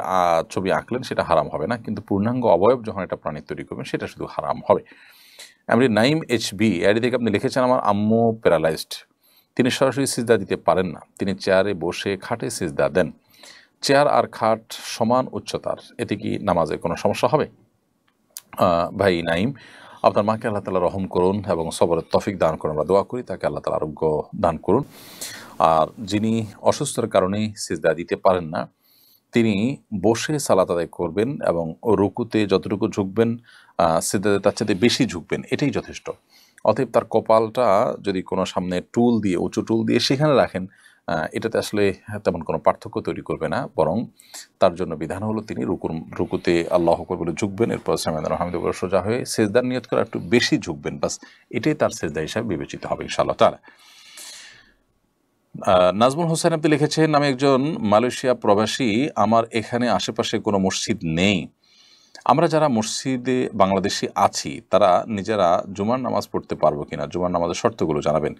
ছবি আঁকলেন, সেটা হারাম হবে না, কিন্তু পূর্ণাঙ্গ অবয়ব যখন একটা প্রাণীর তৈরি করবেন, সেটা শুধু হারাম হবে। এমনি নাইম এইচবি এডি থেকে আপনি লিখেছেন, আমার আম্মু প্যারালাইজড, তিনি সরাসরি সিজদা দিতে পারেন না, তিনি চেয়ারে বসে খাটে সিজদা দেন। চেয়ার আর খাট সমান উচ্চতার, এতে কি নামাজে কোনো সমস্যা হবে? ভাই নাইম, আপনার মাকে আল্লাহ তাআলা রহম করুন এবং সবরের তৌফিক দান করুন। আমরা দোয়া করি তাকে আল্লাহ তাআলা আরোগ্য দান করুন। আর যিনি অসুস্থতার কারণে সিজদা দিতে পারেন না, তিনি বসে সালাত আদায় করবেন এবং রুকুতে যতটুকু ঝুঁকবেন, সিজদাতে তার চাইতে বেশি ঝুঁকবেন, এটাই যথেষ্ট। অতএব তার কপালটা যদি কোনো সামনে টুল দিয়ে, উঁচু টুল দিয়ে সেখানে রাখেন, এটাতে আসলে তেমন কোনো পার্থক্য তৈরি করবে না, বরং তার জন্য বিধান হলো তিনি রুকুতে আল্লাহু আকবার বলে ঝুঁকবেন, এরপর সামিআল্লাহু লিমান হামিদাহু বলে সোজা হয়ে সিজদার নিয়ত করে একটু বেশি ঝুঁকবেন, বাস এটাই তার সিজদা হিসাবে বিবেচিত হবে ইনশাআল্লাহ তাআলা। নাজমুল হোসেন আপনি লিখেছেন, আমি একজন মালয়েশিয়া প্রবাসী, আমার এখানে আশেপাশে কোনো মসজিদ নেই। আমরা যারা মসজিদে বাংলাদেশি আছি তারা নিজেরা জুমার নামাজ পড়তে পারবো কিনা? জুমার নামাজের শর্তগুলো জানাবেন।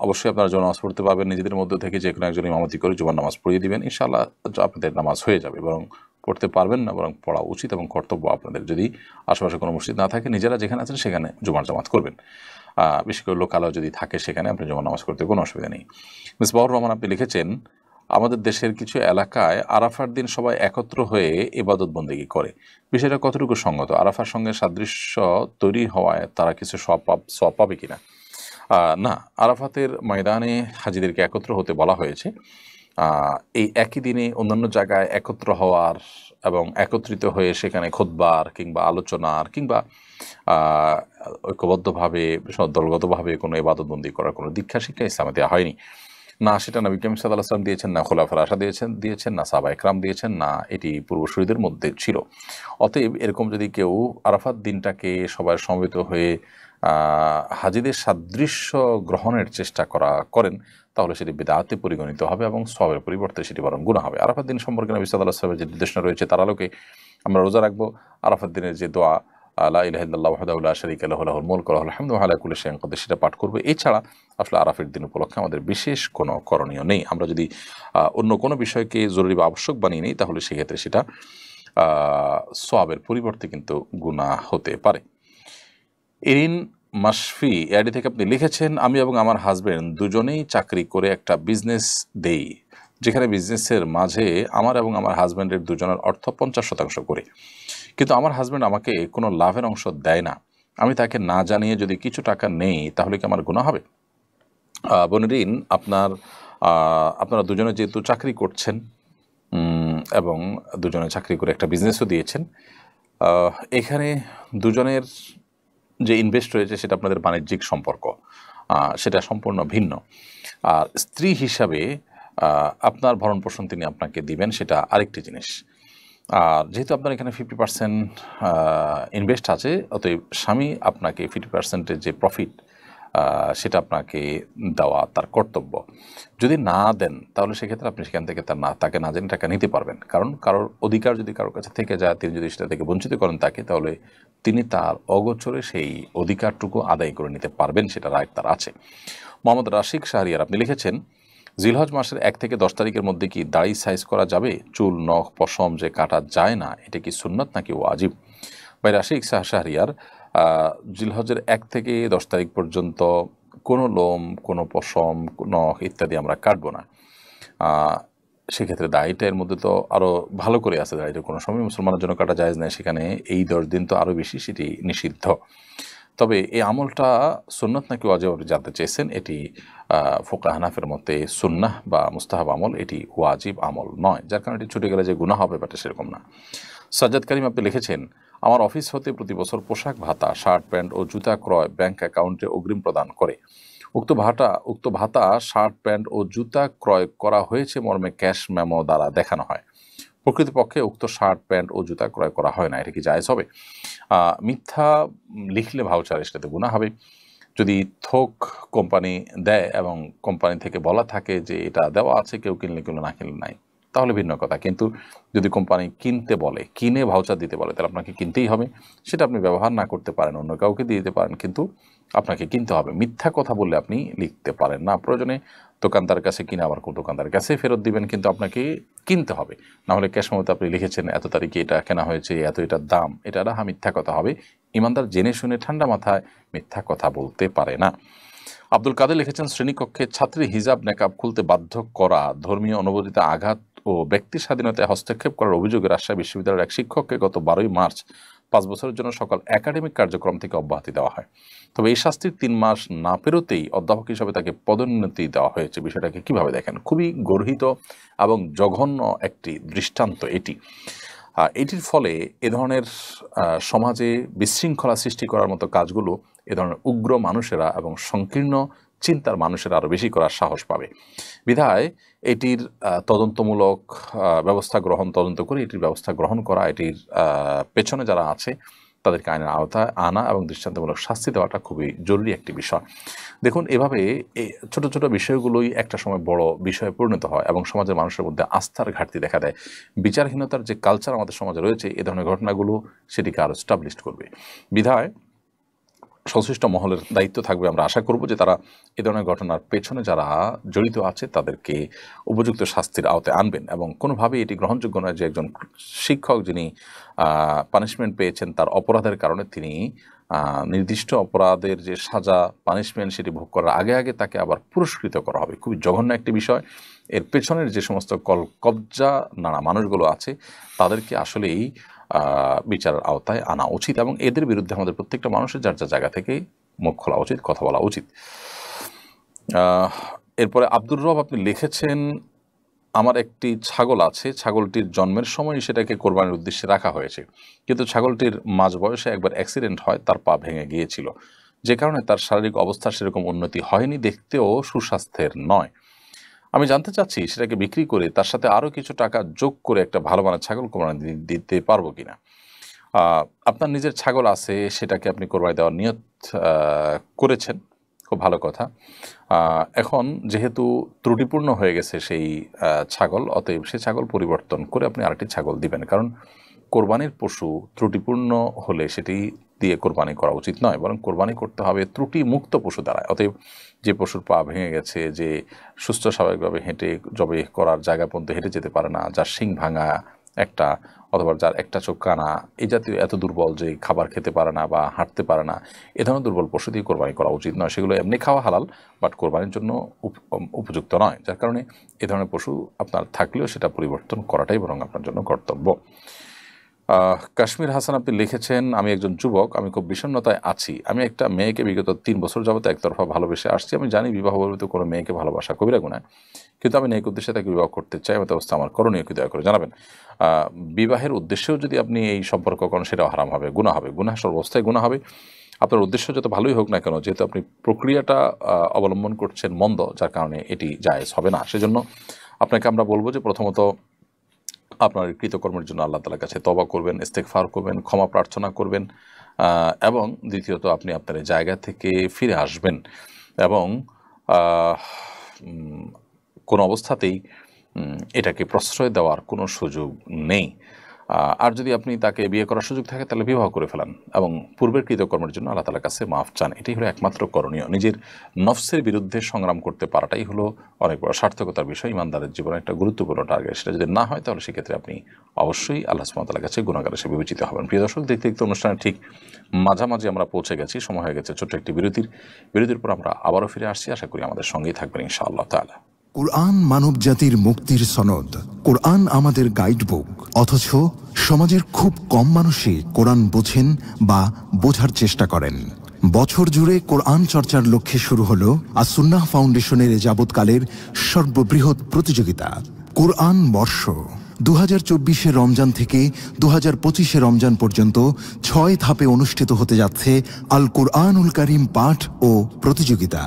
অবশ্যই আপনারা জুমার নামাজ পড়তে পারবেন, নিজেদের মধ্যে থেকে যে কোনো একজন ইমামতি করে জুমার নামাজ পড়িয়ে দিবেন, ইনশাআল্লাহ আপনাদের নামাজ হয়ে যাবে। বরং পড়তে পারবেন না, বরং পড়া উচিত এবং কর্তব্য আপনাদের। যদি আশেপাশে কোনো মসজিদ না থাকে, নিজেরা যেখানে আছেন সেখানে জুমার জামাত করবেন। বিশেষ করে লোকালয় যদি থাকে সেখানে আপনি জুমার নামাজ করতে কোনো অসুবিধা নেই। মিসবাহুর রহমান আপনি লিখেছেন, আমাদের দেশের কিছু এলাকায় আরাফার দিন সবাই একত্র হয়ে ইবাদত বন্দেগী করে, বিষয়টা কতটুকু সঙ্গত? আরাফার সঙ্গে সাদৃশ্য তৈরি হওয়ায় তারা কিছু সওয়াব পাবে কিনা? না, আরাফাতের ময়দানে হাজিদেরকে একত্র হতে বলা হয়েছে। এই একই দিনে অন্যান্য জায়গায় একত্র হওয়ার এবং একত্রিত হয়ে সেখানে খুতবার কিংবা আলোচনার কিংবা ঐক্যবদ্ধভাবে দলগতভাবে কোনো ইবাদতবন্দি করার কোনো দীক্ষা শিক্ষা ইসলামে দেওয়া হয়নি। না সেটা নবী করিম সাল্লাল্লাহু আলাইহি ওয়াসাল্লাম দিয়েছেন, না খোলাফায়ে রাশিদিন দিয়েছেন, না সাহাবা ইকরাম দিয়েছেন, না এটি পূর্বসূরীদের মধ্যে ছিল। অতএব এরকম যদি কেউ আরাফাত দিনটাকে সবাই সমবেত হয়ে হাজিদের সাদৃশ্য গ্রহণের চেষ্টা করেন, তাহলে সেটি বিদআতে পরিগণিত হবে এবং সওয়াবের পরিবর্তে সেটি বরং গুনাহ হবে। আরাফাত দিন সম্পর্কে নবী সাল্লাল্লাহু আলাইহি ওয়াসাল্লামের যে নির্দেশনা রয়েছে তার আলোকে আমরা রোজা রাখবো। আরাফাত দিনের যে দোয়া, লা ইলাহা ইল্লাল্লাহু ওয়াহদাহু লা শারীকা লাহু লাহুল মুলকু ওয়া লাহুল হামদু ওয়া আলা কুল্লি শাইইন কাদির, সেটা পাঠ করবে। এছাড়া আসলে আরাফাতের দিন উপলক্ষে আমাদের বিশেষ কোনো করণীয় নেই। আমরা যদি অন্য কোনো বিষয়কে জরুরি বা আবশ্যক বানিয়ে নিই, তাহলে সেক্ষেত্রে সেটা সওয়াবের পরিবর্তে কিন্তু গুনাহ হতে পারে। এরিন মাশফি এডি থেকে আপনি লিখেছেন, আমি এবং আমার হাজব্যান্ড দুজনেই চাকরি করে একটা বিজনেস দেই, যেখানে বিজনেসের মাঝে আমার এবং আমার হাজব্যান্ডের দুজনের অর্থ 50% করে, কিন্তু আমার হাজব্যান্ড আমাকে কোনো লাভের অংশ দেয় না। আমি তাকে না জানিয়ে যদি কিছু টাকা নেই তাহলে কি আমার গুনাহ হবে? বোনেরিন, আপনারা দুজনে যেহেতু চাকরি করছেন এবং দুজনে চাকরি করে একটা বিজনেসও দিয়েছেন, এখানে দুজনের যে ইনভেস্ট রয়েছে সেটা আপনাদের বাণিজ্যিক সম্পর্ক, সেটা সম্পূর্ণ ভিন্ন। আর স্ত্রী হিসাবে আপনার ভরণ পোষণ তিনি আপনাকে দিবেন, সেটা আরেকটি জিনিস। আর যেহেতু আপনার এখানে 50% ইনভেস্ট আছে, অতএব স্বামী আপনাকে 50%-এর যে প্রফিট সেটা আপনাকে দেওয়া তার কর্তব্য। যদি না দেন তাহলে সেক্ষেত্রে আপনি সেখান থেকে তাকে না জেনে টাকা নিতে পারবেন, কারণ কারোর অধিকার যদি কারোর কাছে থেকে যায়, তিনি যদি সেটা থেকে বঞ্চিত করেন তাকে, তাহলে তিনি তার অগোচরে সেই অধিকারটুকু আদায় করে নিতে পারবেন, সেটা রাইট তার আছে। মোহাম্মদ রাশিক শাহরিয়ার, আপনি লিখেছেন জিলহজ মাসের 1 থেকে 10 তারিখের মধ্যে কি দাড়ি সাইজ করা যাবে? চুল, নখ, পশম যে কাটা যায় না, এটা কি সুন্নত নাকি ওয়াজিব? ভাই রাশিক শাহরিয়ার, জিলহজের 1 থেকে 10 তারিখ পর্যন্ত কোনো লোম, কোনো পশম, নখ ইত্যাদি আমরা কাটবো না। সেক্ষেত্রে দাড়িটা এর মধ্যে তো আরও ভালো করে আছে, দাড়িটা কোনো সময় মুসলমানের জন্য কাটা জায়েজ নেই, সেখানে এই 10 দিন তো আরও বেশি সেটি নিষিদ্ধ। তবে এই আমলটা সুন্নত নাকি ওয়াজিব জানতে চেয়েছেন। এটি ফোকা হানাফের মতে সুন্নাহ বা মুস্তাহাব আমল, এটি ওয়াজিব আমল নয়, যার কারণে এটি ছুটে গেলে যে গুনাহ হবে ব্যাপারটা সেরকম না। সাজ্জাদ করিম, আপনি লিখেছেন আমার অফিস হতে প্রতি বছর পোশাক ভাতা, শার্ট প্যান্ট ও জুতা ক্রয় ব্যাংক অ্যাকাউন্টে অগ্রিম প্রদান করে। উক্ত ভাতা শার্ট প্যান্ট ও জুতা ক্রয় করা হয়েছে মর্মে ক্যাশ মেমো দ্বারা দেখানো হয়। প্রকৃতপক্ষে উক্ত শার্ট প্যান্ট ও জুতা ক্রয় করা হয় না, এটা কি জায়েজ হবে? মিথ্যা লিখলে ভাউচার, সেটাতে গুনাহ হবে। যদি থোক কোম্পানি দেয় এবং কোম্পানি থেকে বলা থাকে যে এটা দেওয়া আছে, কেউ কিনলে কিনলে না কিনলে নাই, তাহলে ভিন্ন কথা। কিন্তু যদি কোম্পানি কিনতে বলে, কিনে ভাউচার দিতে বলে, তাহলে আপনাকে কিনতেই হবে। সেটা আপনি ব্যবহার না করতে পারেন, অন্য কাউকে দিয়ে দিতে পারেন, কিন্তু আপনাকে কিনতে হবে। মিথ্যা কথা বললে আপনি লিখতে পারেন না। প্রয়োজনে দোকানদার কাছে কিনে আবার দোকানদারের কাছে ফেরত দিবেন, কিন্তু আপনাকে কিনতে হবে। না হলে ক্যাশ মেমোতে আপনি লিখেছেন এত তারিখে এটা কেনা হয়েছে, এত এটার দাম, এটা মিথ্যা কথা হবে। ইমানদার জেনে শুনে ঠান্ডা মাথায় মিথ্যা কথা বলতে পারে না। আব্দুল কাদের লিখেছেন শ্রেণীকক্ষে ছাত্রী হিজাব নেকাব খুলতে বাধ্য করা, ধর্মীয় অনুভূতিতে আঘাত ও ব্যক্তি স্বাধীনতায় হস্তক্ষেপ করার অভিযোগে রাজশাহী বিশ্ববিদ্যালয়ের এক শিক্ষককে গত 12ই মার্চ 5 বছরের জন্য সকল একাডেমিক কার্যক্রম থেকে অব্যাহতি দেওয়া হয়। তবে এই শাস্তির 3 মাস না পেরোতেই অধ্যাপক হিসাবে তাকে পদোন্নতি দেওয়া হয়েছে। বিষয়টাকে কিভাবে দেখেন? খুবই গর্হিত এবং জঘন্য একটি দৃষ্টান্ত এটি। এটির ফলে এ ধরনের সমাজে বিশৃঙ্খলা সৃষ্টি করার মতো কাজগুলো এ ধরনের উগ্র মানুষেরা এবং সংকীর্ণ চিন্তার মানুষেরা আরও বেশি করার সাহস পাবে। বিধায় এটির তদন্তমূলক তদন্ত করে এটির ব্যবস্থা গ্রহণ করা, এটির পেছনে যারা আছে তাদেরকে আইনের আওতায় আনা এবং দৃষ্টান্তমূলক শাস্তি দেওয়াটা খুবই জরুরি একটি বিষয়। দেখুন, এভাবে এই ছোট ছোট বিষয়গুলোই একটা সময় বড় বিষয়ে পরিণত হয় এবং সমাজের মানুষের মধ্যে আস্থার ঘাটতি দেখা দেয়। বিচারহীনতার যে কালচার আমাদের সমাজে রয়েছে, এ ধরনের ঘটনাগুলো সেটিকে আরও স্টাবলিশ করবে। বিধায় সংশ্লিষ্ট মহলের দায়িত্ব থাকবে, আমরা আশা করব যে তারা এ ধরনের ঘটনার পেছনে যারা জড়িত আছে তাদেরকে উপযুক্ত শাস্তির আওতায় আনবেন। এবং কোনোভাবেই এটি গ্রহণযোগ্য নয় যে একজন শিক্ষক যিনি পানিশমেন্ট পেয়েছেন তার অপরাধের কারণে তিনি নির্দিষ্ট অপরাধের যে সাজা পানিশমেন্ট সেটি ভোগ করার আগে আগে তাকে আবার পুরস্কৃত করা হবে। খুবই জঘন্য একটি বিষয়। এর পেছনের যে সমস্ত কবজা নানা মানুষগুলো আছে তাদেরকে আসলেই বিচারের আওতায় আনা উচিত এবং এদের বিরুদ্ধে আমাদের প্রত্যেকটা মানুষের যার যার জায়গা থেকে মুখ খোলা উচিত, কথা বলা উচিত। এরপরে আব্দুর রব, আপনি লিখেছেন আমার একটি ছাগল আছে, ছাগলটির জন্মের সময় সেটাকে কোরবানির উদ্দেশ্যে রাখা হয়েছে, কিন্তু ছাগলটির মাঝ বয়সে একবার অ্যাক্সিডেন্ট হয়, তার পা ভেঙে গিয়েছিল, যে কারণে তার শারীরিক অবস্থার সেরকম উন্নতি হয়নি, দেখতেও সুস্বাস্থ্যের নয়। আমি জানতে চাচ্ছি সেটাকে বিক্রি করে তার সাথে আরও কিছু টাকা যোগ করে একটা ভালো মানের ছাগল কোরবানি দিতে পারবো কিনা? আপনার নিজের ছাগল আছে, সেটাকে আপনি কোরবানি দেওয়ার নিয়ত করেছেন, খুব ভালো কথা। এখন যেহেতু ত্রুটিপূর্ণ হয়ে গেছে সেই ছাগল, অতএব সে ছাগল পরিবর্তন করে আপনি আরেকটি ছাগল দিবেন, কারণ কোরবানির পশু ত্রুটিপূর্ণ হলে সেটি দিয়ে কোরবানি করা উচিত নয়, বরং কোরবানি করতে হবে ত্রুটি মুক্ত পশু দ্বারা। অতএব যে পশুর পা ভেঙে গেছে, যে সুস্থ স্বাভাবিকভাবে হেঁটে জবে করার জায়গা পর্যন্ত হেঁটে যেতে পারে না, যার শিং ভাঙা একটা, অথবা যার একটা চোখ কানা, এই জাতীয় এত দুর্বল যে খাবার খেতে পারে না বা হাঁটতে পারে না, এ ধরনের দুর্বল পশু দিয়ে কোরবানি করা উচিত নয়। সেগুলো এমনি খাওয়া হালাল, বাট কোরবানির জন্য উপযুক্ত নয়, যার কারণে এ ধরনের পশু আপনার থাকলেও সেটা পরিবর্তন করাটাই বরং আপনার জন্য কর্তব্য। কাশ্মীর হাসান আপনি লিখেছেন, আমি একজন যুবক, আমি খুব বিষণ্ণতায় আছি। আমি একটা মেয়েকে বিগত 3 বছর যাবত একতরফা ভালোবেসে আসছি। আমি জানি বিবাহ বহির্ভূত কোনো মেয়েকে ভালোবাসা কবিরা গুনাহ, কিন্তু আমি নেক উদ্দেশ্যে তাকে বিবাহ করতে চাই। এমত অবস্থা আমার করণীয় কি দয়া করে জানাবেন। বিবাহের উদ্দেশ্যেও যদি আপনি এই সম্পর্ক করেন সেটাও হারাম হবে, গুনাহ হবে, গুনাহ সর্বাবস্থায় গুনাহ হবে। আপনার উদ্দেশ্য যত ভালোই হোক না কেন, যেহেতু আপনি প্রক্রিয়াটা অবলম্বন করছেন মন্দ, যার কারণে এটি জায়েজ হবে না। সেজন্য আপনাকে আমরা বলবো যে প্রথমত আপনার কৃতকর্মের জন্য আল্লাহ তাআলার কাছে তওবা করবেন, ইস্তেগফার করবেন, ক্ষমা প্রার্থনা করবেন, এবং দ্বিতীয়ত আপনি আপনার এই জায়গা থেকে ফিরে আসবেন এবং কোনো অবস্থাতেই এটাকে প্রশ্রয় দেওয়ার কোনো সুযোগ নেই। আর যদি আপনি তাকে বিয়ে করার সুযোগ থাকে তাহলে বিবাহ করে ফেলান এবং পূর্বের কৃতকর্মের জন্য আল্লাহ তাআলার কাছে মাফ চান। এটাই হলো একমাত্র করণীয়। নিজের নফসের বিরুদ্ধে সংগ্রাম করতে পারাটাই হলো অনেক বড় সার্থকতার বিষয়, ইমানদারের জীবনে একটা গুরুত্বপূর্ণ টার্গেট। সেটা যদি না হয় তাহলে সেক্ষেত্রে আপনি অবশ্যই আল্লাহ সুবহানাহু ওয়া তাআলার কাছে গুনাহগার হিসেবে বিবেচিত হবেন। প্রিয় দর্শক, দেখতে দেখতে অনুষ্ঠানের ঠিক মাঝামাঝি আমরা পৌঁছে গেছি, সময় হয়ে গেছে ছোট্ট একটি বিরতির পর আমরা আবারও ফিরে আসছি। আশা করি আমাদের সঙ্গেই থাকবেন ইনশাআল্লাহ তাআলা। কুরআন মানব জাতির মুক্তির সনদ, কুরআন আমাদের গাইডবুক। অথচ সমাজের খুব কম মানুষই কোরআন বোঝেন বা বোঝার চেষ্টা করেন। বছর জুড়ে কোরআন চর্চার লক্ষ্যে শুরু হলো আস-সুন্নাহ ফাউন্ডেশনের যাবৎকালের সর্ববৃহৎ প্রতিযোগিতা কোরআন বর্ষ। 2024 রমজান থেকে 2025 রমজান পর্যন্ত 6 ধাপে অনুষ্ঠিত হতে যাচ্ছে আল কুরআনুল কারীম পাঠ ও প্রতিযোগিতা।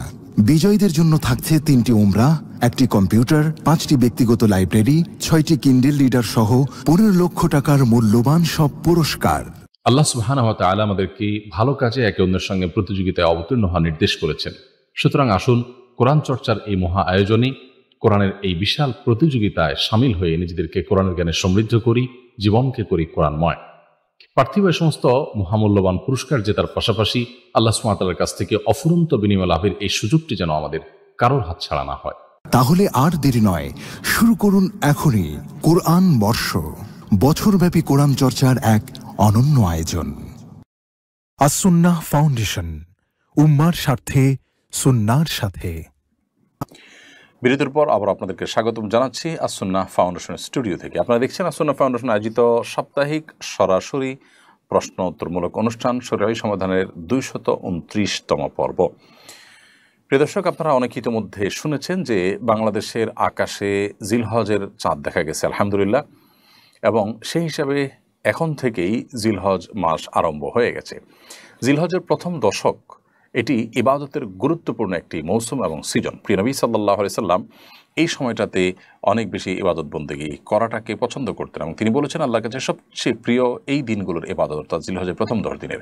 বিজয়ীদের জন্য থাকছে 3টি উমরা, 1টি কম্পিউটার, 5টি ব্যক্তিগত লাইব্রেরি, 6টি কিন্ডেল রিডার সহ 15 লক্ষ টাকার মূল্যবান সব পুরস্কার। আল্লাহ সুবহানাহু ওয়া তাআলা আমাদেরকে ভালো কাজে একে অন্যের সঙ্গে প্রতিযোগিতায় অবতীর্ণ হওয়ার নির্দেশ করেছেন। সুতরাং আসুন কোরআন চর্চার এই মহা আয়োজনে, কোরআনের এই বিশাল প্রতিযোগিতায় সামিল হয়ে নিজেদেরকে কোরআনের জ্ঞানে সমৃদ্ধ করি, জীবনকে করি কোরআনময়। পার্থিব সমস্ত মহামূল্যবান পুরস্কার জেতার পাশাপাশি আল্লাহ সুবহানাহু ওয়া তাআলার কাছ থেকে অফুরন্ত বিনিময় লাভের এই সুযোগটি যেন আমাদের কারোর হাতছাড়া না হয়। তাহলে আর দেরি নয়, শুরু করুন এখনই কোরআন বর্ষ, বছরব্যাপী কোরআন চর্চার এক অনন্য আয়োজন। আস-সুন্নাহ ফাউন্ডেশন, উম্মার স্বার্থে, সুন্নাহর সাথে। বিরতির পর আবার আপনাদেরকে স্বাগতম জানাচ্ছি আস-সুন্নাহ ফাউন্ডেশনের স্টুডিও থেকে। আপনারা দেখছেন আস-সুন্নাহ ফাউন্ডেশন আয়োজিত সাপ্তাহিক সরাসরি প্রশ্ন উত্তরমূলক অনুষ্ঠান শরীয়ী সমাধানের 229তম পর্ব। প্রিয় দর্শক, আপনারা অনেক ইতিমধ্যে শুনেছেন যে বাংলাদেশের আকাশে জিলহজের চাঁদ দেখা গেছে আলহামদুলিল্লাহ, এবং সেই হিসাবে এখন থেকেই জিলহজ মাস আরম্ভ হয়ে গেছে। জিলহজের প্রথম দশক এটি ইবাদতের গুরুত্বপূর্ণ একটি মৌসুম এবং সিজন। প্রিয় নবী সাল্লাল্লাহু আলাইহি সাল্লাম এই সময়টাতে অনেক বেশি ইবাদত বন্দেগী করাটাকে পছন্দ করতেন এবং তিনি বলেছেন আল্লাহর কাছে সবচেয়ে প্রিয় এই দিনগুলোর ইবাদত, অর্থাৎ জিলহজের প্রথম 10 দিনের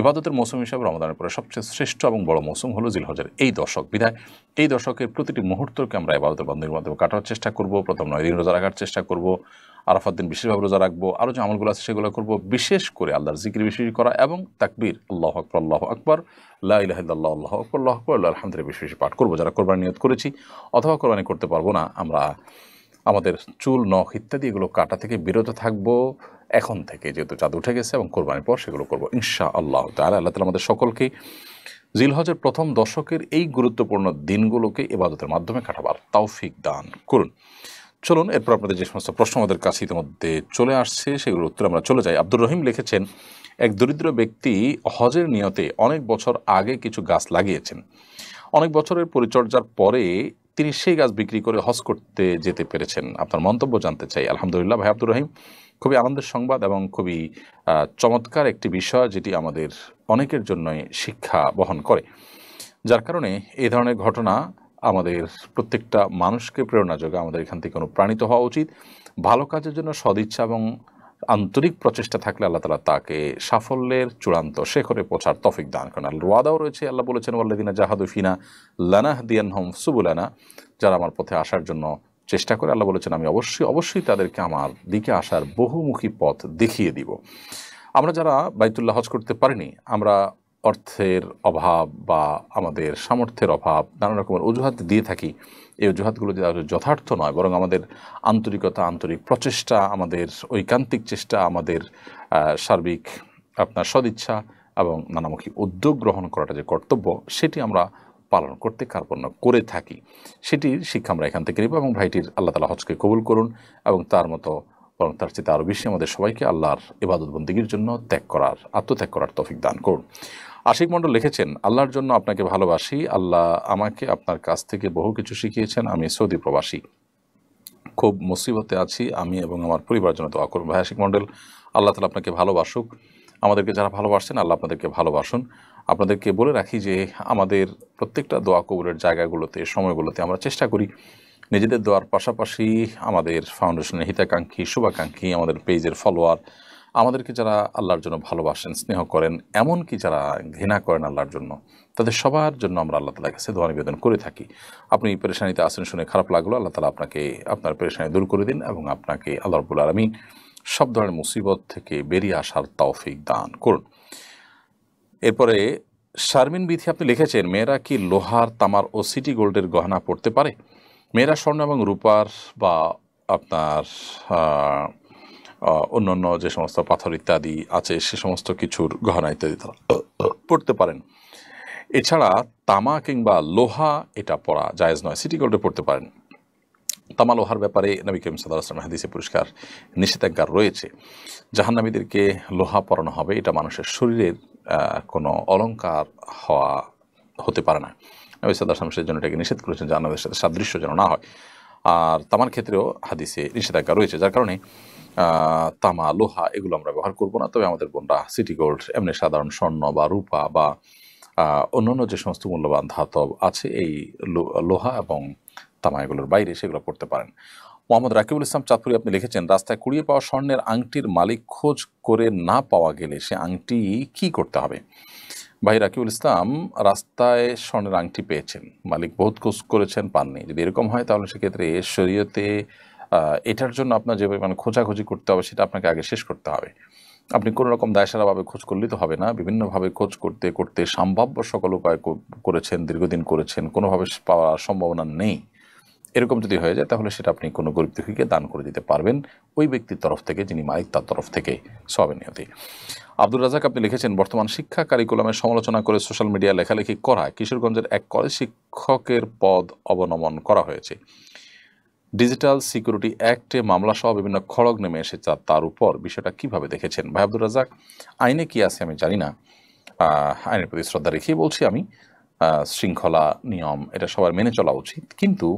ইবাদতের মৌসুম হিসাবে রমজানের পরে সবচেয়ে শ্রেষ্ঠ এবং বড় মৌসুম হলো জিলহজের এই দশক। বিধায় এই দশকের প্রতিটি মুহূর্তকে আমরা ইবাদতের বন্দেগীর মাধ্যমে কাটানোর চেষ্টা করব। প্রথম 9 দিন রোজা রাখার চেষ্টা করব, আরাফাত দিন বিশেষভাবে রোজা রাখবো, আরও যে আমলগুলো আছে সেগুলো করব, বিশেষ করে আল্লাহর জিকির বেশি করা এবং তাকবীর আল্লাহু আকবার আল্লাহু আকবার, লা ইলাহা ইল্লাল্লাহ আল্লাহু আকবার আল্লাহু আকবার, আলহামদুলিল্লাহ বেশি বেশি পাঠ করবো। যারা কোরবানি নিয়ত করেছি অথবা কোরবানি করতে পারবো না, আমরা আমাদের চুল, নখ ইত্যাদি এগুলো কাটা থেকে বিরত থাকবো এখন থেকে, যেহেতু চাঁদ উঠে গেছে, এবং কোরবানির পর সেগুলো করবো ইনশাআল্লাহ তাআলা। আল্লাহ তাআলা আমাদের সকলকে জিলহজের প্রথম দশকের এই গুরুত্বপূর্ণ দিনগুলোকে ইবাদতের মাধ্যমে কাটাবার তৌফিক দান করুন। চলুন এরপর আপনাদের যে সমস্ত প্রশ্ন আমাদের কাছে ইতিমধ্যে চলে আসছে সেগুলোর উত্তরে আমরা চলে যাই। আব্দুর রহিম লিখেছেন, এক দরিদ্র ব্যক্তি হজের নিয়তে অনেক বছর আগে কিছু গাছ লাগিয়েছেন। অনেক বছরের পরিচর্যার পরে তিনি সেই গাছ বিক্রি করে হজ করতে যেতে পেরেছেন। আপনার মন্তব্য জানতে চাই। আলহামদুলিল্লাহ ভাই আব্দুর রহিম, খুবই আনন্দের সংবাদ এবং খুবই চমৎকার একটি বিষয়, যেটি আমাদের অনেকের জন্যই শিক্ষা বহন করে, যার কারণে এই ধরনের ঘটনা আমাদের প্রত্যেকটা মানুষকে প্রেরণা যোগায়। আমাদের এখান থেকে অনুপ্রাণিত হওয়া উচিত। ভালো কাজের জন্য সদিচ্ছা এবং আন্তরিক প্রচেষ্টা থাকলে আল্লাহ তাআলা তাকে সাফল্যের চূড়ান্ত শেখরে পৌঁছার তৌফিক দান করেন। আল্লাহর ওয়াদাও রয়েছে, আল্লাহ বলেছেন ওয়াল্লাযিনা জাহাদু ফিনা লানাহদিয়ানহুম সুবুলানা, যারা আমার পথে আসার জন্য চেষ্টা করে, আল্লাহ বলেছেন আমি অবশ্যই তাদেরকে আমার দিকে আসার বহুমুখী পথ দেখিয়ে দিব। আমরা যারা বাইতুল্লাহ হজ করতে পারিনি, আমরা অর্থের অভাব বা আমাদের সামর্থ্যের অভাব, নানা রকমের অজুহাত দিয়ে থাকি। এই অজুহাতগুলো যে যথার্থ নয়, বরং আমাদের আন্তরিকতা, আন্তরিক প্রচেষ্টা, আমাদের ঐকান্তিক চেষ্টা, আমাদের সার্বিক আপনার সদিচ্ছা এবং নানামুখী উদ্যোগ গ্রহণ করাটা যে কর্তব্য, সেটি আমরা পালন করতে কার্পণ্য করে থাকি। সেটির শিক্ষা আমরা এখান থেকে নেব এবং ভাইটির আল্লাহ তাআলা হজকে কবুল করুন এবং তার মতো বরং তার চেয়ে আরও বেশি আমাদের সবাইকে আল্লাহর ইবাদত বন্দেগীর জন্য আত্মত্যাগ করার তৌফিক দান করুন। আশিক মণ্ডল লিখেছেন, আল্লাহর জন্য আপনাকে ভালোবাসি, আল্লাহ আমাকে আপনার কাছ থেকে বহু কিছু শিখিয়েছেন। আমি সৌদি প্রবাসী, খুব মুসিবতে আছি, আমি এবং আমার পরিবারের জন্য দোয়া করুন। ভাই আশিক মণ্ডল, আল্লাহ তাআলা আপনাকে ভালোবাসুক, আমাদেরকে যারা ভালোবাসছেন আল্লাহ আপনাদেরকে ভালোবাসুন। আপনাদেরকে বলে রাখি যে আমাদের প্রত্যেকটা দোয়া কবুলের জায়গাগুলোতে, সময়গুলোতে আমরা চেষ্টা করি নিজেদের দোয়ার পাশাপাশি আমাদের ফাউন্ডেশনের হিতাকাঙ্ক্ষী, শুভাকাঙ্ক্ষী, আমাদের পেজের ফলোয়ার, আমাদেরকে যারা আল্লাহর জন্য ভালোবাসেন, স্নেহ করেন, এমনকি যারা ঘৃণা করেন আল্লাহর জন্য, তাদের সবার জন্য আমরা আল্লাহ তাআলার কাছে দোয়া নিবেদন করে থাকি। আপনি পেরেশানিতে আছেন শুনে খারাপ লাগলো, আল্লাহ তাআলা আপনাকে আপনার পেরেশানি দূর করে দিন এবং আপনাকে আল্লাহ রাব্বুল আলামিন সব ধরনের মুসিবত থেকে বেরিয়ে আসার তৌফিক দান করুন। এরপরে শারমিন বিথি আপনি লিখেছেন, মেয়েরা কি লোহার, তামার ও সিটি গোল্ডের গহনা পরতে পারে? মেয়েরা স্বর্ণ এবং রূপার বা আপনার অন্যান্য যে সমস্ত পাথর ইত্যাদি আছে সে সমস্ত কিছুর গহনা ইত্যাদি তারা পড়তে পারেন। এছাড়া তামা কিংবা লোহা এটা পরা জায়েজ নয়, সিটি গোল্ডে পড়তে পারেন। তামা লোহার ব্যাপারে নবী করিম সাল্লাল্লাহু আলাইহি ওয়াসাল্লাম হাদিসে পরিষ্কার নিষেধাজ্ঞা রয়েছে। জাহান্নামীদেরকে লোহা পরানো হবে, এটা মানুষের শরীরের কোনো অলংকার হতে পারে না। নবী সাল্লাল্লাহু আলাইহি ওয়াসাল্লাম সেই জন্য এটাকে নিষেধ করেছেন, জাহান্নামের সাথে সাদৃশ্য যেন না হয়। আর তামার ক্ষেত্রেও হাদিসে নিষেধাজ্ঞা রয়েছে, যার কারণে তামা, লোহা এগুলো আমরা ব্যবহার করব না। তবে আমাদের বোনরা সিটি গোল্ড, এমনি সাধারণ স্বর্ণ বা রূপা বা অন্যান্য যে সমস্ত মূল্যবান ধাতব আছে এই লোহা এবং তামা এগুলোর বাইরে সেগুলো পড়তে পারেন। মোহাম্মদ রাকিবুল ইসলাম চাঁদপুরি আপনি লিখেছেন, রাস্তায় কুড়িয়ে পাওয়া স্বর্ণের আংটির মালিক খোঁজ করে না পাওয়া গেলে সে আংটি কি করতে হবে? ভাই রাকিবুল ইসলাম, রাস্তায় স্বর্ণের আংটি পেয়েছেন, মালিক বহুত খোঁজ করেছেন, পাননি। যদি এরকম হয় তাহলে সেক্ষেত্রে শরীয়তে এটার জন্য আপনার যে পরিমাণ খোঁজাখুঁজি করতে হবে সেটা আপনাকে আগে শেষ করতে হবে। আপনি কোনো রকম দায়সারাভাবে খোঁজ করলেই তো হবে না, বিভিন্নভাবে খোঁজ করতে করতে সম্ভাব্য সকল উপায় করেছেন, দীর্ঘদিন করেছেন, কোনোভাবে পাওয়ার সম্ভাবনা নেই। এরকম যদি হয়ে যায় তাহলে সেটা আপনি কোনো গরিব দুঃখীকে দান করে দিতে পারবেন, ওই ব্যক্তির তরফ থেকে যিনি মালিক তার তরফ থেকে, সওয়াবের নিয়তে। আব্দুর রাজাক আপনি লিখেছেন, বর্তমান শিক্ষা কারিকুলামের সমালোচনা করে সোশ্যাল মিডিয়া লেখালেখি করায় কিশোরগঞ্জের এক কলেজ শিক্ষকের পদ অবনমন করা হয়েছে। ডিজিটাল সিকিউরিটি অ্যাক্টে মামলা সহ বিভিন্ন খড়গ নেমে এসেছে তার উপর, বিষয়টা কিভাবে দেখেছেন? ভাই আব্দুর রাজাক, আইনে কি আছে আমি জানি না, আইনের প্রতি শ্রদ্ধা রেখেই বলছি আমি, শৃঙ্খলা নিয়ম এটা সবার মেনে চলা উচিত। কিন্তু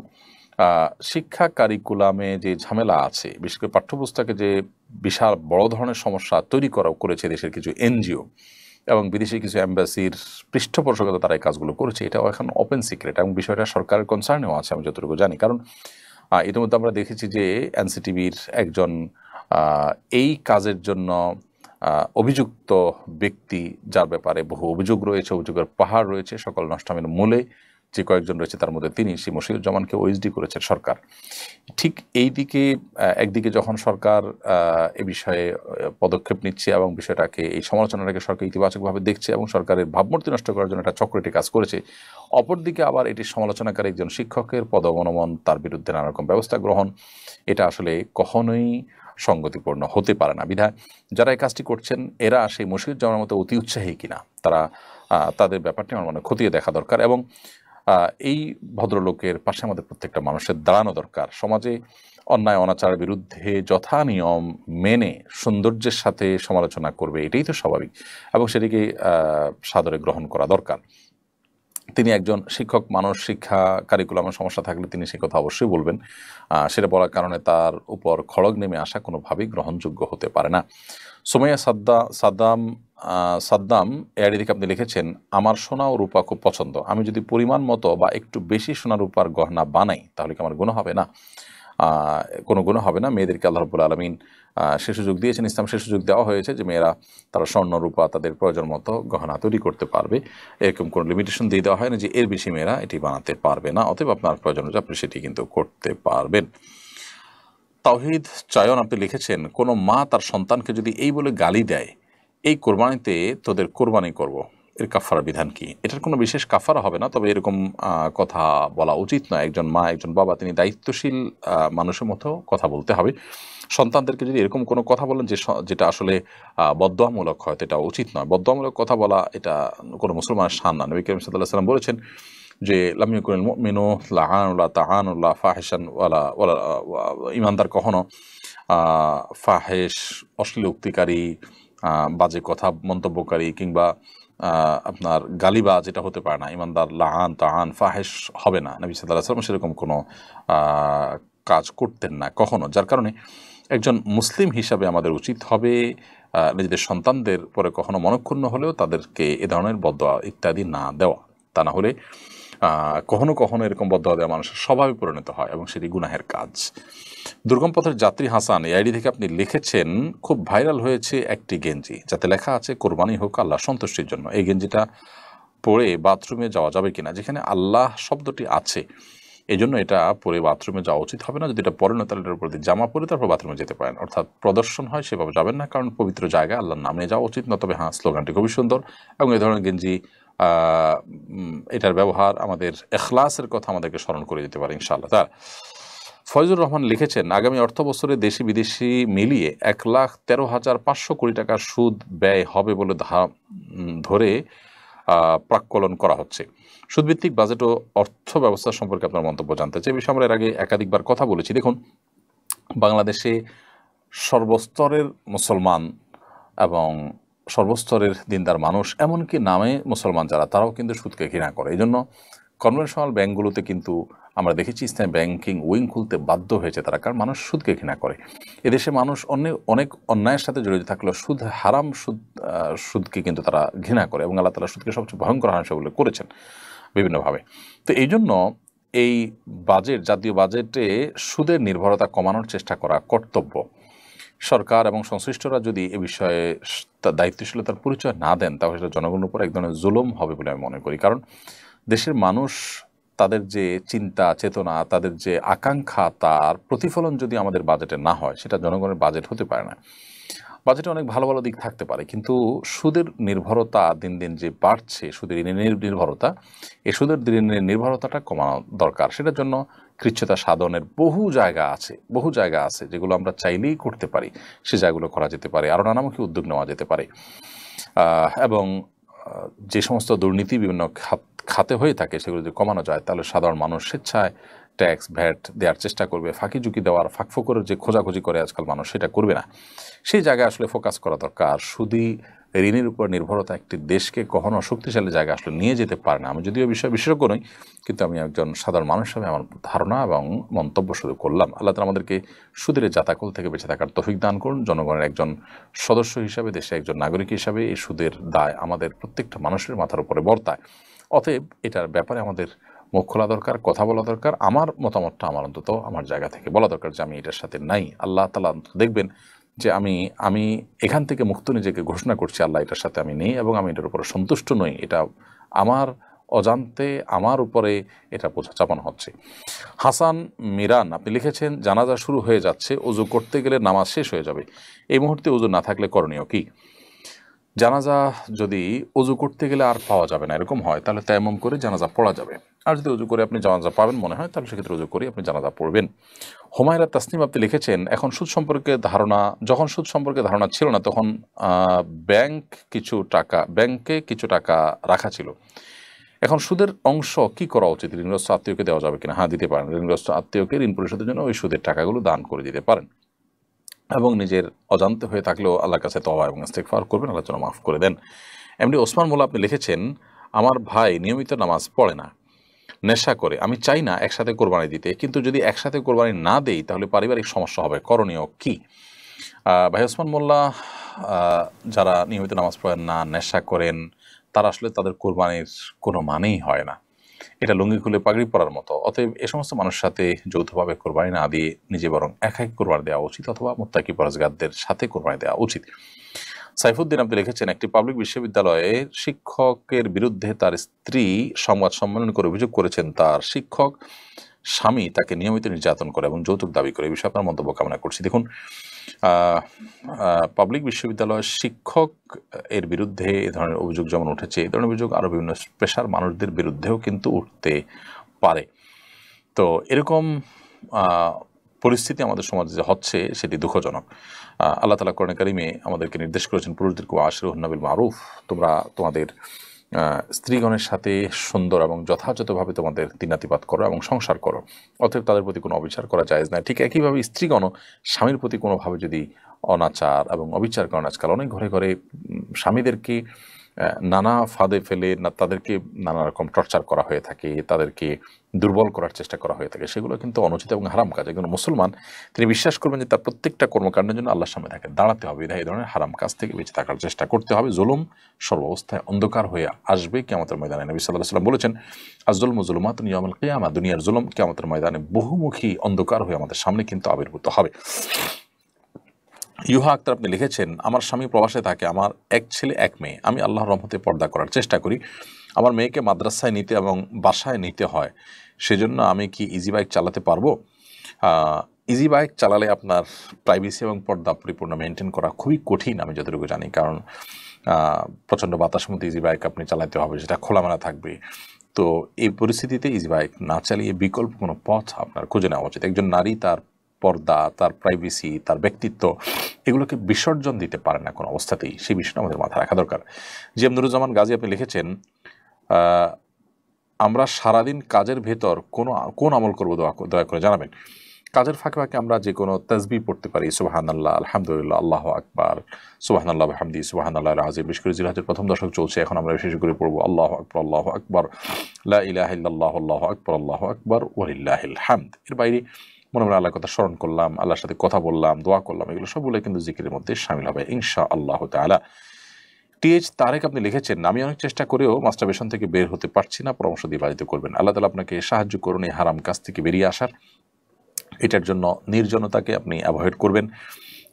শিক্ষা কারিকুলামে যে ঝামেলা আছে, বিশেষ করে পাঠ্যপুস্তকে যে বিশাল বড় ধরনের সমস্যা তৈরি করেছে দেশের কিছু এনজিও এবং বিদেশি কিছু অ্যাম্বাসির পৃষ্ঠপোষকতা তারা এই কাজগুলো করেছে, এটাও এখন ওপেন সিক্রেট এবং বিষয়টা সরকারের কনসার্নেও আছে আমি যতটুকু জানি। কারণ ইতিমধ্যে আমরা দেখেছি যে এনসিটিভির একজন এই কাজের জন্য অভিযুক্ত ব্যক্তি, যার ব্যাপারে বহু অভিযোগ রয়েছে, অভিযোগের পাহাড় রয়েছে, সকল নষ্টামের মূলে যে কয়েকজন রয়েছে তার মধ্যে তিনি, সেই মশিউজ্জামানকে ওএসডি করেছে সরকার। ঠিক এই দিকে একদিকে যখন সরকার এ বিষয়ে পদক্ষেপ নিচ্ছে এবং বিষয়টাকে, এই সমালোচনাটাকে সরকার ইতিবাচকভাবে দেখছে এবং সরকারের ভাবমূর্তি নষ্ট করার জন্য একটা চক্রটি কাজ করেছে, অপরদিকে আবার এটি সমালোচনাকারী একজন শিক্ষকের পদ অবনমন, তার বিরুদ্ধে নানা রকম ব্যবস্থা গ্রহণ, এটা আসলে কখনোই সঙ্গতিপূর্ণ হতে পারে না। বিধায় যারা এই কাজটি করছেন এরা সেই মশিউজ্জামানের মতো অতি উৎসাহী কিনা তারা তাদের ব্যাপারটি আমার মনে খতিয়ে দেখা দরকার এবং এই ভদ্রলোকের পাশে আমাদের প্রত্যেকটা মানুষের দাঁড়ানো দরকার। সমাজে অন্যায় অনাচারের বিরুদ্ধে যথা নিয়ম মেনে সৌন্দর্যের সাথে সমালোচনা করবে, এটাই তো স্বাভাবিক এবং সেটিকে সাদরে গ্রহণ করা দরকার। তিনি একজন শিক্ষক মানুষ, শিক্ষা কারিকুলামের সমস্যা থাকলে তিনি সে কথা অবশ্যই বলবেন, সেটা বলার কারণে তার উপর খড়গ নেমে আসা কোনোভাবেই গ্রহণযোগ্য হতে পারে না। সুমাইয়া সাদ্দাম এর দিকে আপনি লিখেছেন, আমার সোনা ও রূপা খুব পছন্দ, আমি যদি পরিমাণ মতো বা একটু বেশি সোনা রূপার গহনা বানাই তাহলে কি আমার গুনাহ হবে না? কোনো গুনাহ হবে না। মেয়েদেরকে আল্লাহ রাব্বুল আলামিন সে সুযোগ দিয়েছেন, ইসলাম সে সুযোগ দেওয়া হয়েছে যে মেয়েরা তারা স্বর্ণ রূপা তাদের প্রয়োজন মতো গহনা তৈরি করতে পারবে, এরকম কোনো লিমিটেশন দিয়ে দেওয়া হয় না যে এর বেশি মেয়েরা এটি বানাতে পারবে না, অতএব আপনার প্রয়োজন হচ্ছে আপনি সেটি কিন্তু করতে পারবেন। তাওহীদ চায়ন আপনি লিখেছেন, কোনো মা তার সন্তানকে যদি এই বলে গালি দেয়, এই কোরবানিতে তোদের কোরবানি করব, এর কাফারা বিধান কি? এটার কোনো বিশেষ কাফারা হবে না, তবে এরকম কথা বলা উচিত নয়। একজন মা, একজন বাবা, তিনি দায়িত্বশীল মানুষের মতো কথা বলতে হবে। সন্তানদেরকে যদি এরকম কোনো কথা বলেন যেটা আসলে বদদোয়ামূলক হয়, এটা উচিত নয়। বদদোয়ামূলক কথা বলা এটা কোনো মুসলমানের শান না। নবী করিম সাল্লাল্লাহু আলাইহি ওয়াসাল্লাম বলেছেন যে লাম ইয়াকুনিল মুমিনু লাআনুল্লাহ তাআনুল্লাহ ফাহিশান ওয়ালা ইমানদার কখনো ফাহেশ, অশ্লীল উক্তিকারী, বাজে কথা মন্তব্যকারী, কিংবা আপনার গালিবাজ, এটা হতে পারে না। ইমানদার লাআন তাআন ফাহেশ হবে না। নবী সাল্লাল্লাহু আলাইহি ওয়াসাল্লাম সেরকম কোনো কাজ করতেন না কখনো। যার কারণে একজন মুসলিম হিসাবে আমাদের উচিত হবে নিজেদের সন্তানদের পরে কখনো মনক্ষুণ্ণ হলেও তাদেরকে এ ধরনের বদদোয়া ইত্যাদি না দেওয়া। তা না হলে কখনো কখনো এরকম বদদোয়া দেওয়া মানুষের স্বভাবে পরিণত হয় এবং সেটি গুনাহের কাজ। দুর্গম পথের যাত্রী হাসান এই আইডি থেকে আপনি লিখেছেন, খুব ভাইরাল হয়েছে একটি গেঞ্জি যাতে লেখা আছে কোরবানি হোক আল্লাহ সন্তুষ্টির জন্য। এই গেঞ্জিটা পরে বাথরুমে যাওয়া যাবে কিনা? যেখানে আল্লাহ শব্দটি আছে এই জন্য এটা পরে বাথরুমে যাওয়া উচিত হবে না। যদি এটা পরে না তাহলে এটার উপর দিয়ে জামা পরে তারপর বাথরুমে যেতে পারেন, অর্থাৎ প্রদর্শন হয় সেভাবে যাবেন না, কারণ পবিত্র জায়গায় আল্লাহর নামে যাওয়া উচিত না। তবে হ্যাঁ, স্লোগানটি খুবই সুন্দর এবং এই ধরনের গেঞ্জি এটার ব্যবহার আমাদের এখলাসের কথা আমাদেরকে স্মরণ করে দিতে পারে ইনশাআল্লাহ। তার ফয়জুর রহমান লিখেছেন, আগামী অর্থ বছরে দেশি বিদেশি মিলিয়ে 1,13,500 কোটি টাকার সুদ ব্যয় হবে বলে ধরে প্রাক্কলন করা হচ্ছে। সুদভিত্তিক বাজেট ও অর্থ ব্যবস্থা সম্পর্কে আপনার মন্তব্য জানতে চাই। বিষয়ে আমরা এর আগে একাধিকবার কথা বলেছি। দেখুন, বাংলাদেশে সর্বস্তরের মুসলমান এবং সর্বস্তরের দিনদার মানুষ, এমনকি নামে মুসলমান যারা, তারাও কিন্তু সুদকে ঘৃণা করে। এই জন্য কনভেনশনাল ব্যাঙ্কগুলোতে কিন্তু আমরা দেখেছি ইসলামী ব্যাংকিং উইং খুলতে বাধ্য হয়েছে তারা, কারণ মানুষ সুদকে ঘৃণা করে। এদেশে মানুষ অনেক অন্যায়ের সাথে জড়িত থাকলেও সুদ, হারাম সুদকে কিন্তু তারা ঘৃণা করে এবং আল্লাহ তাআলা সুদকে সবচেয়ে ভয়ঙ্কর হারাম বলে করেছেন বিভিন্নভাবে। তো এই জন্য এই বাজেট, জাতীয় বাজেটে সুদের নির্ভরতা কমানোর চেষ্টা করা কর্তব্য। সরকার এবং সংশ্লিষ্টরা যদি এ বিষয়ে দায়িত্বশীলতার পরিচয় না দেন তাহলে সেটা জনগণের উপর এক ধরনের জুলুম হবে বলে আমি মনে করি। কারণ দেশের মানুষ, তাদের যে চিন্তা চেতনা, তাদের যে আকাঙ্ক্ষা, তার প্রতিফলন যদি আমাদের বাজেটে না হয় সেটা জনগণের বাজেট হতে পারে না। বাজেটে অনেক ভালো ভালো দিক থাকতে পারে, কিন্তু সুদের নির্ভরতা দিন দিন যে বাড়ছে, সুদের নির্ভরতা, এই সুদের নির্ভরতাটা কমানো দরকার। সেটার জন্য কৃচ্ছতা সাধনের বহু জায়গা আছে যেগুলো আমরা চাইলেই করতে পারি। সে জায়গাগুলো করা যেতে পারে, আরও নানামুখী উদ্যোগ নেওয়া যেতে পারে। এবং যে সমস্ত দুর্নীতি বিভিন্ন খাতে হয়ে থাকে সেগুলো যদি কমানো যায় তাহলে সাধারণ মানুষ স্বেচ্ছায় ট্যাক্স ভ্যাট দেওয়ার চেষ্টা করবে। ফাঁকি ঝুঁকি দেওয়ার, ফাঁকফোকরের যে খোঁজাখুঁজি করে আজকাল মানুষ, সেটা করবে না। সেই জায়গায় আসলে ফোকাস করা দরকার। সুদী ঋণের উপর নির্ভরতা একটি দেশকে কখনো শক্তিশালী জায়গায় আসলে নিয়ে যেতে পারে না। আমি যদিও বিষয় বিশেষজ্ঞ নই, কিন্তু আমি একজন সাধারণ মানুষ হিসেবে আমার ধারণা এবং মন্তব্য শুরু করলাম। আল্লাহ তাআলা আমাদেরকে সুদের জাতাকল থেকে বেঁচে থাকার তৌফিক দান করুন। জনগণের একজন সদস্য হিসাবে, দেশে একজন নাগরিক হিসাবে এই সুদের দায় আমাদের প্রত্যেকটা মানুষের মাথার উপরে বর্তায়। অতএব এটার ব্যাপারে আমাদের মুখ খোলা দরকার, কথা বলা দরকার। আমার মতামতটা আমার অন্তত আমার জায়গা থেকে বলা দরকার যে আমি এটার সাথে নাই। আল্লাহ তাআলা দেখবেন যে আমি এখান থেকে মুক্ত নিজেকে ঘোষণা করছি, আল্লাহ এটার সাথে আমি নেই এবং আমি এটার উপরে সন্তুষ্ট নই। এটা আমার অজান্তে আমার উপরে এটা বোঝা চাপানো হচ্ছে। হাসান মিরান আপনি লিখেছেন, জানাজা শুরু হয়ে যাচ্ছে, ওযু করতে গেলে নামাজ শেষ হয়ে যাবে, এই মুহূর্তে ওযু না থাকলে করণীয় কি? জানাজা যদি ওযু করতে গেলে আর পাওয়া যাবে না এরকম হয়, তাহলে তায়াম্মুম করে জানাজা পড়া যাবে। আর যদি ওযু করে আপনি জানাজা পাবেন মনে হয়, তাহলে সেক্ষেত্রে ওযু করে আপনি জানাজা পড়বেন। হুমায়রা তাসনিম আপনি লিখেছেন, যখন সুদ সম্পর্কে ধারণা ছিল না তখন ব্যাংকে কিছু টাকা রাখা ছিল। এখন সুদের অংশ কি করা উচিত? ঋণগ্রস্ত আত্মীয়কে দেওয়া যাবে কিনা? হ্যাঁ, দিতে পারেন। ঋণগ্রস্ত আত্মীয়কে ঋণ পরিশোধের জন্য ওই সুদের টাকাগুলো দান করে দিতে পারেন এবং নিজের অজান্তে হয়ে থাকলেও আল্লাহর কাছে তওবা এবং ইস্তেগফার করবেন, আল্লাহ যেন মাফ করে দেন। এমনি ওসমান মোল্লা আপনি লিখেছেন, আমার ভাই নিয়মিত নামাজ পড়ে না, নেশা করে, আমি চাই না একসাথে কোরবানি দিতে, কিন্তু যদি একসাথে কোরবানি না দেই তাহলে পারিবারিক সমস্যা হবে, করণীয় কি? ভাই ওসমান মোল্লা, যারা নিয়মিত নামাজ পড়েন না, নেশা করেন, তারা আসলে তাদের কোরবানির কোনো মানেই হয় না। এটা লুঙ্গি খুলে পাগড়ি পরার মতো। অতএব এ সমস্ত মানুষের সাথে যৌথভাবে কোরবানি না দিয়ে নিজে বরং একাই কোরবানি দেওয়া উচিত, অথবা মুত্তাকি পরহেজগারদের সাথে কোরবানি দেওয়া উচিত। সাইফুদ্দিন আপনি লিখেছেন, একটি পাবলিক বিশ্ববিদ্যালয়ে শিক্ষকের বিরুদ্ধে তার স্ত্রী সংবাদ সম্মেলন করে অভিযোগ করেছেন তার শিক্ষক স্বামী তাকে নিয়মিত নির্যাতন করে এবং যৌতুক দাবি করে। এই বিষয়ে আপনার মন্তব্য কামনা করছি। দেখুন, পাবলিক বিশ্ববিদ্যালয়ের শিক্ষক এর বিরুদ্ধে এ ধরনের অভিযোগ যেমন উঠেছে, এই ধরনের অভিযোগ আরও বিভিন্ন পেশার মানুষদের বিরুদ্ধেও কিন্তু উঠতে পারে। তো এরকম পরিস্থিতি আমাদের সমাজে যে হচ্ছে সেটি দুঃখজনক। আল্লাহ তাআলা কোরআনে কারিমে আমাদেরকে নির্দেশ করেছেন, পুরুষদেরকে আশিরুহুন্না বিল মারুফ, তোমরা তোমাদের স্ত্রীগণের সাথে সুন্দর এবং যথাযথভাবে তোমাদের দিনাতিপাত করো এবং সংসার করো, অতএব তাদের প্রতি কোনো অবিচার করা জায়েজ নয়। ঠিক একইভাবে স্ত্রীগণও স্বামীর প্রতি কোনোভাবে যদি অনাচার এবং অবিচার করেন, আজকাল অনেক ঘরে ঘরে স্বামীদেরকে নানা ফাঁদে ফেলে তাদেরকে নানা রকম টর্চার করা হয়ে থাকে, তাদেরকে দুর্বল করার চেষ্টা করা হয়ে থাকে, সেগুলো কিন্তু অনুচিত এবং হারাম কাজ। একজন মুসলমান তিনি বিশ্বাস করবেন যে তার প্রত্যেকটা কর্মকাণ্ডের জন্য আল্লাহর সামনে তাকে দাঁড়াতে হবে, এই ধরনের হারাম কাজ থেকে বেঁচে থাকার চেষ্টা করতে হবে। জুলুম সর্বাবস্থায় অন্ধকার হয়ে আসবে কিয়ামতের ময়দানে। নবী সাল্লাল্লাহু আলাইহি ওয়াসাল্লাম বলেছেন, আয-যুলমু যুলুমাতুন ইয়াউমাল কিয়ামা, দুনিয়ার জুলুম কিয়ামতের ময়দানে বহুমুখী অন্ধকার হয়ে আমাদের সামনে কিন্তু আবির্ভূত হবে। ইউহা আক্তার আপনি লিখেছেন, আমার স্বামী প্রবাসে থাকে, আমার এক ছেলে এক মেয়ে, আমি আল্লাহর রহমতে পর্দা করার চেষ্টা করি। আমার মেয়েকে মাদ্রাসায় নিতে এবং বাসায় নিতে হয়, সেজন্য আমি কি ইজি বাইক চালাতে পারবো? ইজি বাইক চালালে আপনার প্রাইভেসি এবং পর্দা পরিপূর্ণ মেনটেন করা খুবই কঠিন আমি যতটুকু জানি, কারণ প্রচণ্ড বাতাসের মধ্যে ইজি বাইক আপনি চালাতে হবে, সেটা খোলামেলা থাকবে। তো এই পরিস্থিতিতে ইজি বাইক না চালিয়ে বিকল্প কোনো পথ আপনার খুঁজে নেওয়া উচিত। একজন নারী তার পর্দা, তার প্রাইভেসি, তার ব্যক্তিত্ব এগুলোকে বিসর্জন দিতে পারে না কোনো অবস্থাতেই, সেই বিষয়টা আমাদের মাথায় রাখা দরকার। জি এম নুরুজ্জামান গাজী আপনি লিখেছেন, আমরা সারাদিন কাজের ভেতর কোন আমল করবো দয়া করে জানাবেন। কাজের ফাঁকে ফাঁকে আমরা যে কোনো তাসবিহ পড়তে পারি, সুবহানাল্লাহ, আলহামদুলিল্লাহ, আল্লাহু আকবার, সুবহানাল্লাহ ওয়া বিহামদিহি, সুবহানাল্লাহিল আযীম। বিশেষ করে জিলহজের প্রথম দশক চলছে, এখন আমরা বিশেষ করে পড়বো আল্লাহু আকবার, আল্লাহু আকবার, লা ইলাহা ইল্লাল্লাহ, আল্লাহু আকবার, আল্লাহু আকবার ওয়া লিল্লাহিল হামদ। এর বাইরে মনে মনে আল্লাহর কথা স্মরণ করলাম, আল্লাহর সাথে কথা বললাম, দোয়া করলাম, এগুলো সবগুলো কিন্তু জিকিরের মধ্যে শামিল হবে ইনশাআল্লাহ তাআলা। টিএইচ তারেক আপনি লিখেছেন, আমি অনেক চেষ্টা করেও মাস্টারবেশন থেকে বের হতে পারছি না, পরামর্শ দিয়ে বাড়িতে করবেন। আল্লাহ তাআলা আপনাকে সাহায্য করুন এই হারাম কাজ থেকে বেরিয়ে আসার। এটার জন্য নির্জনতাকে আপনি অ্যাভয়েড করবেন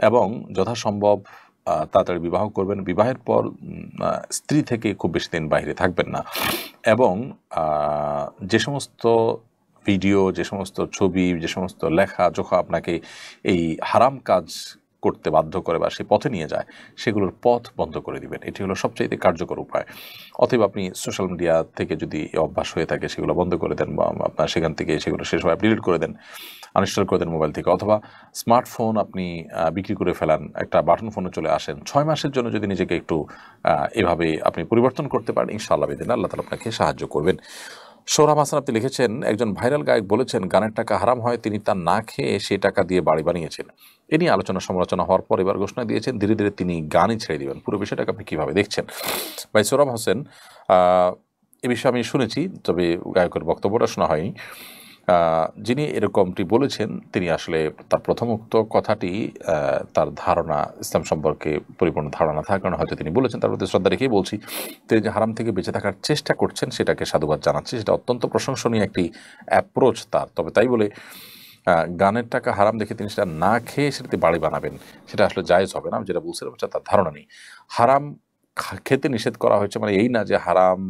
এবং যথাসম্ভব তাড়াতাড়ি বিবাহ করবেন। বিবাহের পর স্ত্রী থেকে খুব বেশি দিন বাইরে থাকবেন না এবং যে সমস্ত ভিডিও, যে সমস্ত ছবি, যে সমস্ত লেখা জোখা আপনাকে এই হারাম কাজ করতে বাধ্য করে বা সেই পথে নিয়ে যায়, সেগুলোর পথ বন্ধ করে দিবেন। এটি হলো সবচাইতে কার্যকর উপায়। অতএব আপনি সোশ্যাল মিডিয়া থেকে যদি অভ্যাস হয়ে থাকে সেগুলো বন্ধ করে দেন, বা আপনার সেখান থেকে সেগুলো শেষ হয় ডিলিট করে দেন, আনইনস্টল করে দেন মোবাইল থেকে, অথবা স্মার্টফোন আপনি বিক্রি করে ফেলান, একটা বাটন ফোনে চলে আসেন। 6 মাসের জন্য যদি নিজেকে একটু এভাবে আপনি পরিবর্তন করতে পারেন, ইনশাআল্লাহ বিদিন আল্লাহ তাআলা আপনাকে সাহায্য করবেন। সৌরভ হাসান আপনি লিখেছেন, একজন ভাইরাল গায়ক বলেছেন গানের টাকা হারাম হয়, তিনি তা না খেয়ে সেই টাকা দিয়ে বাড়ি বানিয়েছেন। এ নিয়ে আলোচনা সমালোচনা হওয়ার পর এবার ঘোষণা দিয়েছেন ধীরে ধীরে তিনি গানই ছেড়ে দিবেন। পুরো বিষয়টাকে আপনি কীভাবে দেখছেন? ভাই সৌরভ হোসেন, এ বিষয়ে আমি শুনেছি, তবে গায়কের বক্তব্যটা শোনা হয়নি। যিনি এরকমটি বলেছেন তিনি আসলে তার প্রথমোক্ত কথাটি তার ধারণা ইসলাম সম্পর্কে পরিপূর্ণ ধারণা থাকার কারণে হয়তো তিনি বলেছেন, তার প্রতি শ্রদ্ধা রেখেই বলছি। তিনি যে হারাম থেকে বেঁচে থাকার চেষ্টা করছেন সেটাকে সাধুবাদ জানাচ্ছি, সেটা অত্যন্ত প্রশংসনীয় একটি অ্যাপ্রোচ তার। তবে তাই বলে গানের টাকা হারাম দেখে তিনি সেটা না খেয়ে সেটাতে বাড়ি বানাবেন, সেটা আসলে জায়েজ হবে না। আমি যেটা বলছিলাম তার ধারণা নেই। হারাম খেতে নিষেধ করা হয়েছে মানে এই না যে হারাম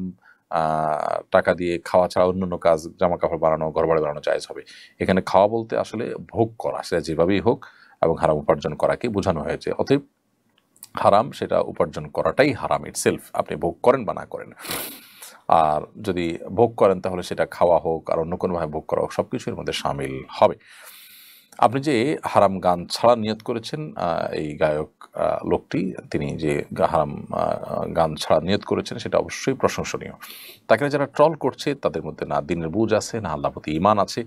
টাকা দিয়ে খাওয়া ছাড়া অন্যান্য কাজ, জামা কাপড় বানানো, ঘর বাড়ি বানানো জায়েজ হবে। এখানে খাওয়া বলতে আসলে ভোগ করা, সেটা যেভাবেই হোক, এবং হারাম উপার্জন করাকে বোঝানো হয়েছে। অতএব হারাম সেটা উপার্জন করাটাই হারাম ইটসেলফ, আপনি ভোগ করেন বা না করেন। আর যদি ভোগ করেন তাহলে সেটা খাওয়া হোক আর অন্য কোনোভাবে ভোগ করা হোক, সব কিছুর মধ্যে সামিল হবে। আপনি যে হারাম গান ছাড়া নিয়ত করেছেন, এই গায়ক লোকটি তিনি যে হারাম গান ছাড়া নিয়ত করেছেন সেটা অবশ্যই প্রশংসনীয়। তাকে যারা ট্রল করছে তাদের মধ্যে না দিনের বুঝ আছে, না আল্লাহর প্রতি ঈমান আছে।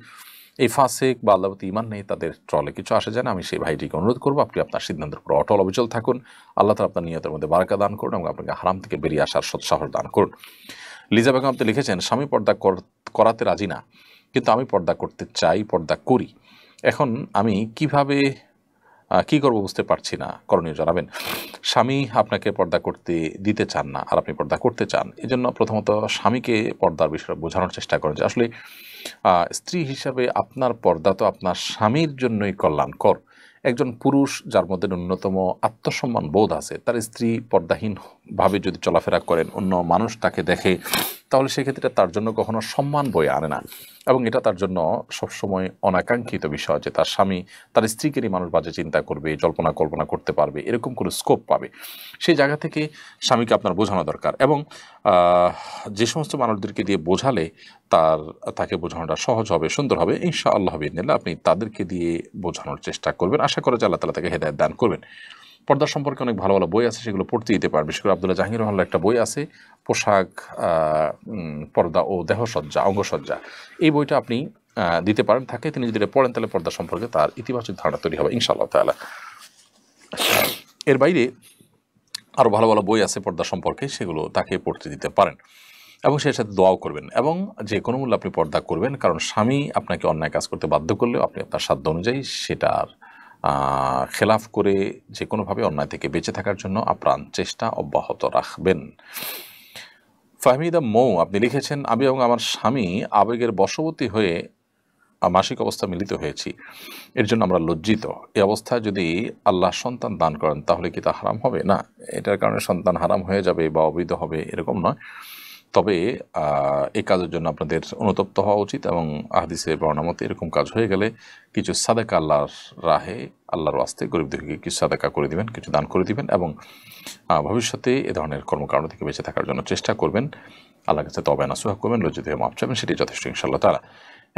এই ফাসিক বা আল্লাহর প্রতি ঈমান নেই, তাদের ট্রলে কিছু আসে যায় না। আমি সেই ভাইটিকে অনুরোধ করবো, আপনি আপনার সিদ্ধান্তের উপর অটল অবিচল থাকুন। আল্লাহ তাআলা আপনার নিয়তের মধ্যে বারাকা দান করুন এবং আপনাকে হারাম থেকে বেরিয়ে আসার সৎসাহস দান করুন। লিজা বেগম আপনি লিখেছেন, স্বামী পর্দা করাতে রাজি না, কিন্তু আমি পর্দা করতে চাই, পর্দা করি। এখন আমি কিভাবে কি করব বুঝতে পারছি না, করণীয় জানাবেন। স্বামী আপনাকে পর্দা করতে দিতে চান না আর আপনি পর্দা করতে চান, এই জন্য প্রথমত স্বামীকে পর্দার বিষয়ে বোঝানোর চেষ্টা করেন যে আসলে স্ত্রী হিসাবে আপনার পর্দা তো আপনার স্বামীর জন্যই কল্যাণকর। একজন পুরুষ যার মধ্যে ন্যূনতম আত্মসম্মান বোধ আছে, তার স্ত্রী পর্দাহীনভাবে যদি চলাফেরা করেন, অন্য মানুষ তাকে দেখে, তাহলে সেক্ষেত্রে তার জন্য কখনো সম্মান বয়ে আনে না এবং এটা তার জন্য সবসময় অনাকাঙ্ক্ষিত বিষয় যে তার স্বামী তার স্ত্রীকেরই মানুষ বাজে চিন্তা করবে, জল্পনা কল্পনা করতে পারবে, এরকম কোনো স্কোপ পাবে। সেই জায়গা থেকে স্বামীকে আপনার বোঝানো দরকার এবং যে সমস্ত মানুষদেরকে দিয়ে বোঝালে তাকে বোঝানোটা সহজ হবে, সুন্দর হবে, ইনশাআল্লাহ বিইذনিল্লাহ আপনি তাদেরকে দিয়ে বোঝানোর চেষ্টা করবেন। আশা করা যায় আল্লাহ তাআলা তাকে হেদায়েত দান করবেন। পর্দা সম্পর্কে অনেক ভালো ভালো বই আছে, সেগুলো পড়তে দিতে পারেন। বিশেষ করে আব্দুল্লাহ জাহাঙ্গীর রহমানের একটা বই আছে, পোশাক, পর্দা ও দেহসজ্জা, অঙ্গসজ্জা। এই বইটা আপনি দিতে পারেন থাকে। তিনি যদি এটা পড়েন তাহলে পর্দা সম্পর্কে তার ইতিবাচক ধারণা তৈরি হবে ইনশাআল্লাহ তাআলা। এর বাইরে আরও ভালো ভালো বই আছে পর্দা সম্পর্কে, সেগুলো তাকে পড়তে দিতে পারেন এবং সেই সাথে দোয়াও করবেন। এবং যে কোনো মূল্যে আপনি পর্দা করবেন, কারণ স্বামী আপনাকে অন্যায় কাজ করতে বাধ্য করলেও আপনি আপনার সাধ্য অনুযায়ী সেটার খেলাফ করে যে কোনোভাবে অন্যায় থেকে বেঁচে থাকার জন্য আপ্রাণ চেষ্টা অব্যাহত রাখবেন। ফাহমিদা মৌ আপনি লিখেছেন, আমি এবং আমার স্বামী আবেগের বশবর্তী হয়ে মাসিক অবস্থা মিলিত হয়েছি, এর জন্য আমরা লজ্জিত। এই অবস্থায় যদি আল্লাহ সন্তান দান করেন তাহলে কি তা হারাম হবে? না, এটার কারণে সন্তান হারাম হয়ে যাবে বা অবৈধ হবে এরকম নয়। তবে এই কাজের জন্য আপনাদের অনুতপ্ত হওয়া উচিত এবং হাদিসে বর্ণনা মতে এরকম কাজ হয়ে গেলে কিছু সাদাকা আল্লাহর রাহে, আল্লাহর ওয়াস্তে গরিব দুঃখীকে কিছু সাদাকা করে দিবেন, কিছু দান করে দিবেন এবং ভবিষ্যতে এ ধরনের কর্মকাণ্ড থেকে বেঁচে থাকার জন্য চেষ্টা করবেন। আল্লাহর কাছে তওবা নসুহা করবেন, লজ্জিত হয়ে মাফ চাইবেন, সেটি যথেষ্ট ইনশাআল্লাহ তাআলা।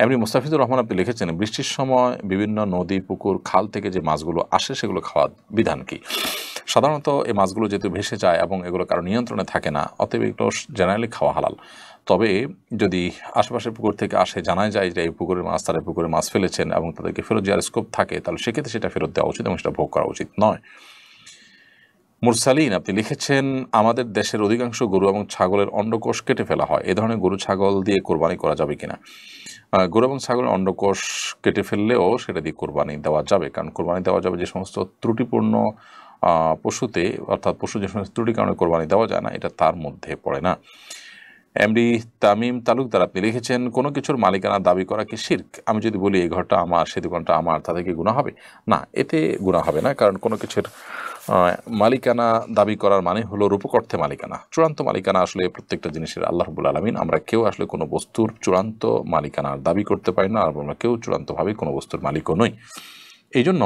এমনি মুস্তাফিজুর রহমান আপনি লিখেছেন, বৃষ্টির সময় বিভিন্ন নদী, পুকুর, খাল থেকে যে মাছগুলো আসে সেগুলো খাওয়ার বিধান কি? সাধারণত এই মাছগুলো যেহেতু ভেসে যায় এবং এগুলো কারো নিয়ন্ত্রণে থাকে না, অতএব এগুলো জেনারেলি খাওয়া হালাল। তবে যদি আশেপাশের পুকুর থেকে আসে, জানা যায় যে এই পুকুরের মাছ, তারা পুকুরে মাছ ফেলেছেন এবং তাদেরকে ফেরত দেওয়ার স্কোপ থাকে, তাহলে সেক্ষেত্রে সেটা ফেরত দেওয়া উচিত এবং সেটা ভোগ করা উচিত নয়। মুরসালিন আপনি লিখেছেন, আমাদের দেশের অধিকাংশ গরু এবং ছাগলের অন্ডকোষ কেটে ফেলা হয়, এ ধরনের গরু ছাগল দিয়ে কোরবানি করা যাবে কিনা? গরু এবং ছাগলের অন্ডকোষ কেটে ফেললেও সেটা দিয়ে কোরবানি দেওয়া যাবে, কারণ কোরবানি দেওয়া যাবে যে সমস্ত ত্রুটিপূর্ণ পশুতে, অর্থাৎ পশু যে সমস্ত ত্রুটির কারণে কোরবানি দেওয়া যায় না, এটা তার মধ্যে পড়ে না। এমডি তামিম তালুকদার আপনি লিখেছেন, কোনো কিছুর মালিকানা দাবি করা কি শিরক? আমি যদি বলি এই ঘরটা আমার, সেই দোকানটা আমার, তাতে কি গুনাহ হবে? না, এতে গুনাহ হবে না, কারণ কোনো কিছুর মালিকানা দাবি করার মানে হলো রূপকর্থে মালিকানা। চূড়ান্ত মালিকানা আসলে প্রত্যেকটা জিনিসের আল্লাহ রাব্বুল আলামিন। আমরা কেউ আসলে কোনো বস্তুর চূড়ান্ত মালিকানার দাবি করতে পারি না, আর আমরা কেউ চূড়ান্তভাবে কোনো বস্তুর মালিকও নই। এই জন্য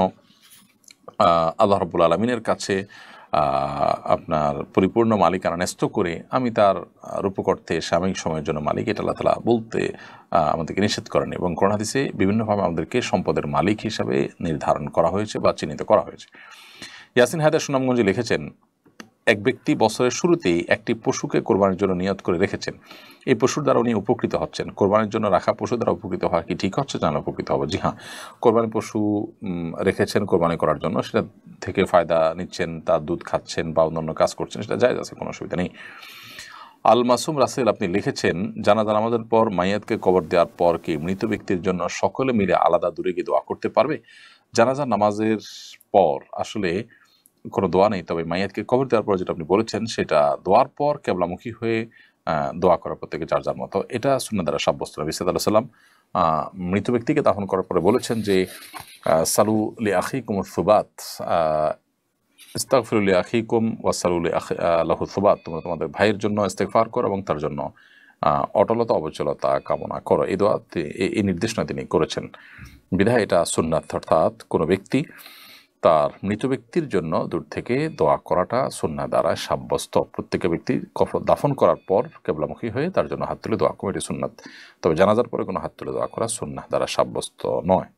আল্লাহ রাব্বুল আলামিনের কাছে আপনার পরিপূর্ণ মালিকানা ন্যস্ত করে আমি তার রূপকর্থে সাময়িক সময়ের জন্য মালিক, এটা আল্লাহ তাআলা বলতে আমাদেরকে নিষেধ করেন এবং কোরআন হাদিসে বিভিন্নভাবে আমাদেরকে সম্পদের মালিক হিসাবে নির্ধারণ করা হয়েছে বা চিহ্নিত করা হয়েছে। ইয়াসিন হায়দার সুনামগঞ্জে লিখেছেন, এক ব্যক্তি বছরের শুরুতেই একটি পশুকে কোরবানির জন্য নিয়ত করে রেখেছেন, এই পশুর দ্বারা উনি উপকৃত হচ্ছেন। কোরবানির জন্য রাখা পশু দ্বারা উপকৃত হওয়া কি ঠিক হচ্ছে? জানা উপকৃত হবে। জি হ্যাঁ, কোরবানি পশু রেখেছেন কোরবানি করার জন্য, সেটা থেকে ফায়দা নিচ্ছেন, তার দুধ খাচ্ছেন বা অন্যান্য কাজ করছেন, সেটা জায়েজ আছে, কোনো অসুবিধা নেই। আল মাসুম রাসেল আপনি লিখেছেন, জানাজা নামাজের পর মাইয়াতকে কবর দেওয়ার পর কি মৃত ব্যক্তির জন্য সকলে মিলে আলাদা দূরে গিয়ে দোয়া করতে পারবে? জানাজা নামাজের পর আসলে কোনো দোয়া নেই, তবে মাইয়াতকে কবর দেওয়ার পর যেটা আপনি বলেছেন সেটা দোয়ার পর কেবলামুখী হয়ে দোয়া করা, প্রত্যেকে যার যার মতো, এটা সুন্নাহ দ্বারা সাব্যস্ত। নবী সাল্লাল্লাহু আলাইহি ওয়াসাল্লাম মৃত ব্যক্তিকে দাফন করার পরে বলেছেন যে সালু লি আখিকুমুস সুবাত, ইস্তাগফিরু লি আখিকুম ওয়াসালু লাহু সুবাত, তোমরা তোমাদের ভাইয়ের জন্য ইস্তেগফার করো এবং তার জন্য অটলতা অবচলতা কামনা করো। এই দোয়াতে এই নির্দেশনা তিনি করেছেন, বিধায় এটা সুন্নাত, অর্থাৎ কোনো ব্যক্তি তার মৃত ব্যক্তির জন্য দূর থেকে দোয়া করাটা সুন্নাহ দ্বারা সাব্যস্ত। প্রত্যেক ব্যক্তি দাফন করার পর কেবলামুখী হয়ে তার জন্য হাত তুলে দোয়া করা, এটি সুন্নাত। তবে জানাজার পরে কোনো হাত তুলে দোয়া করা সুন্নাহ দ্বারা সাব্যস্ত নয়।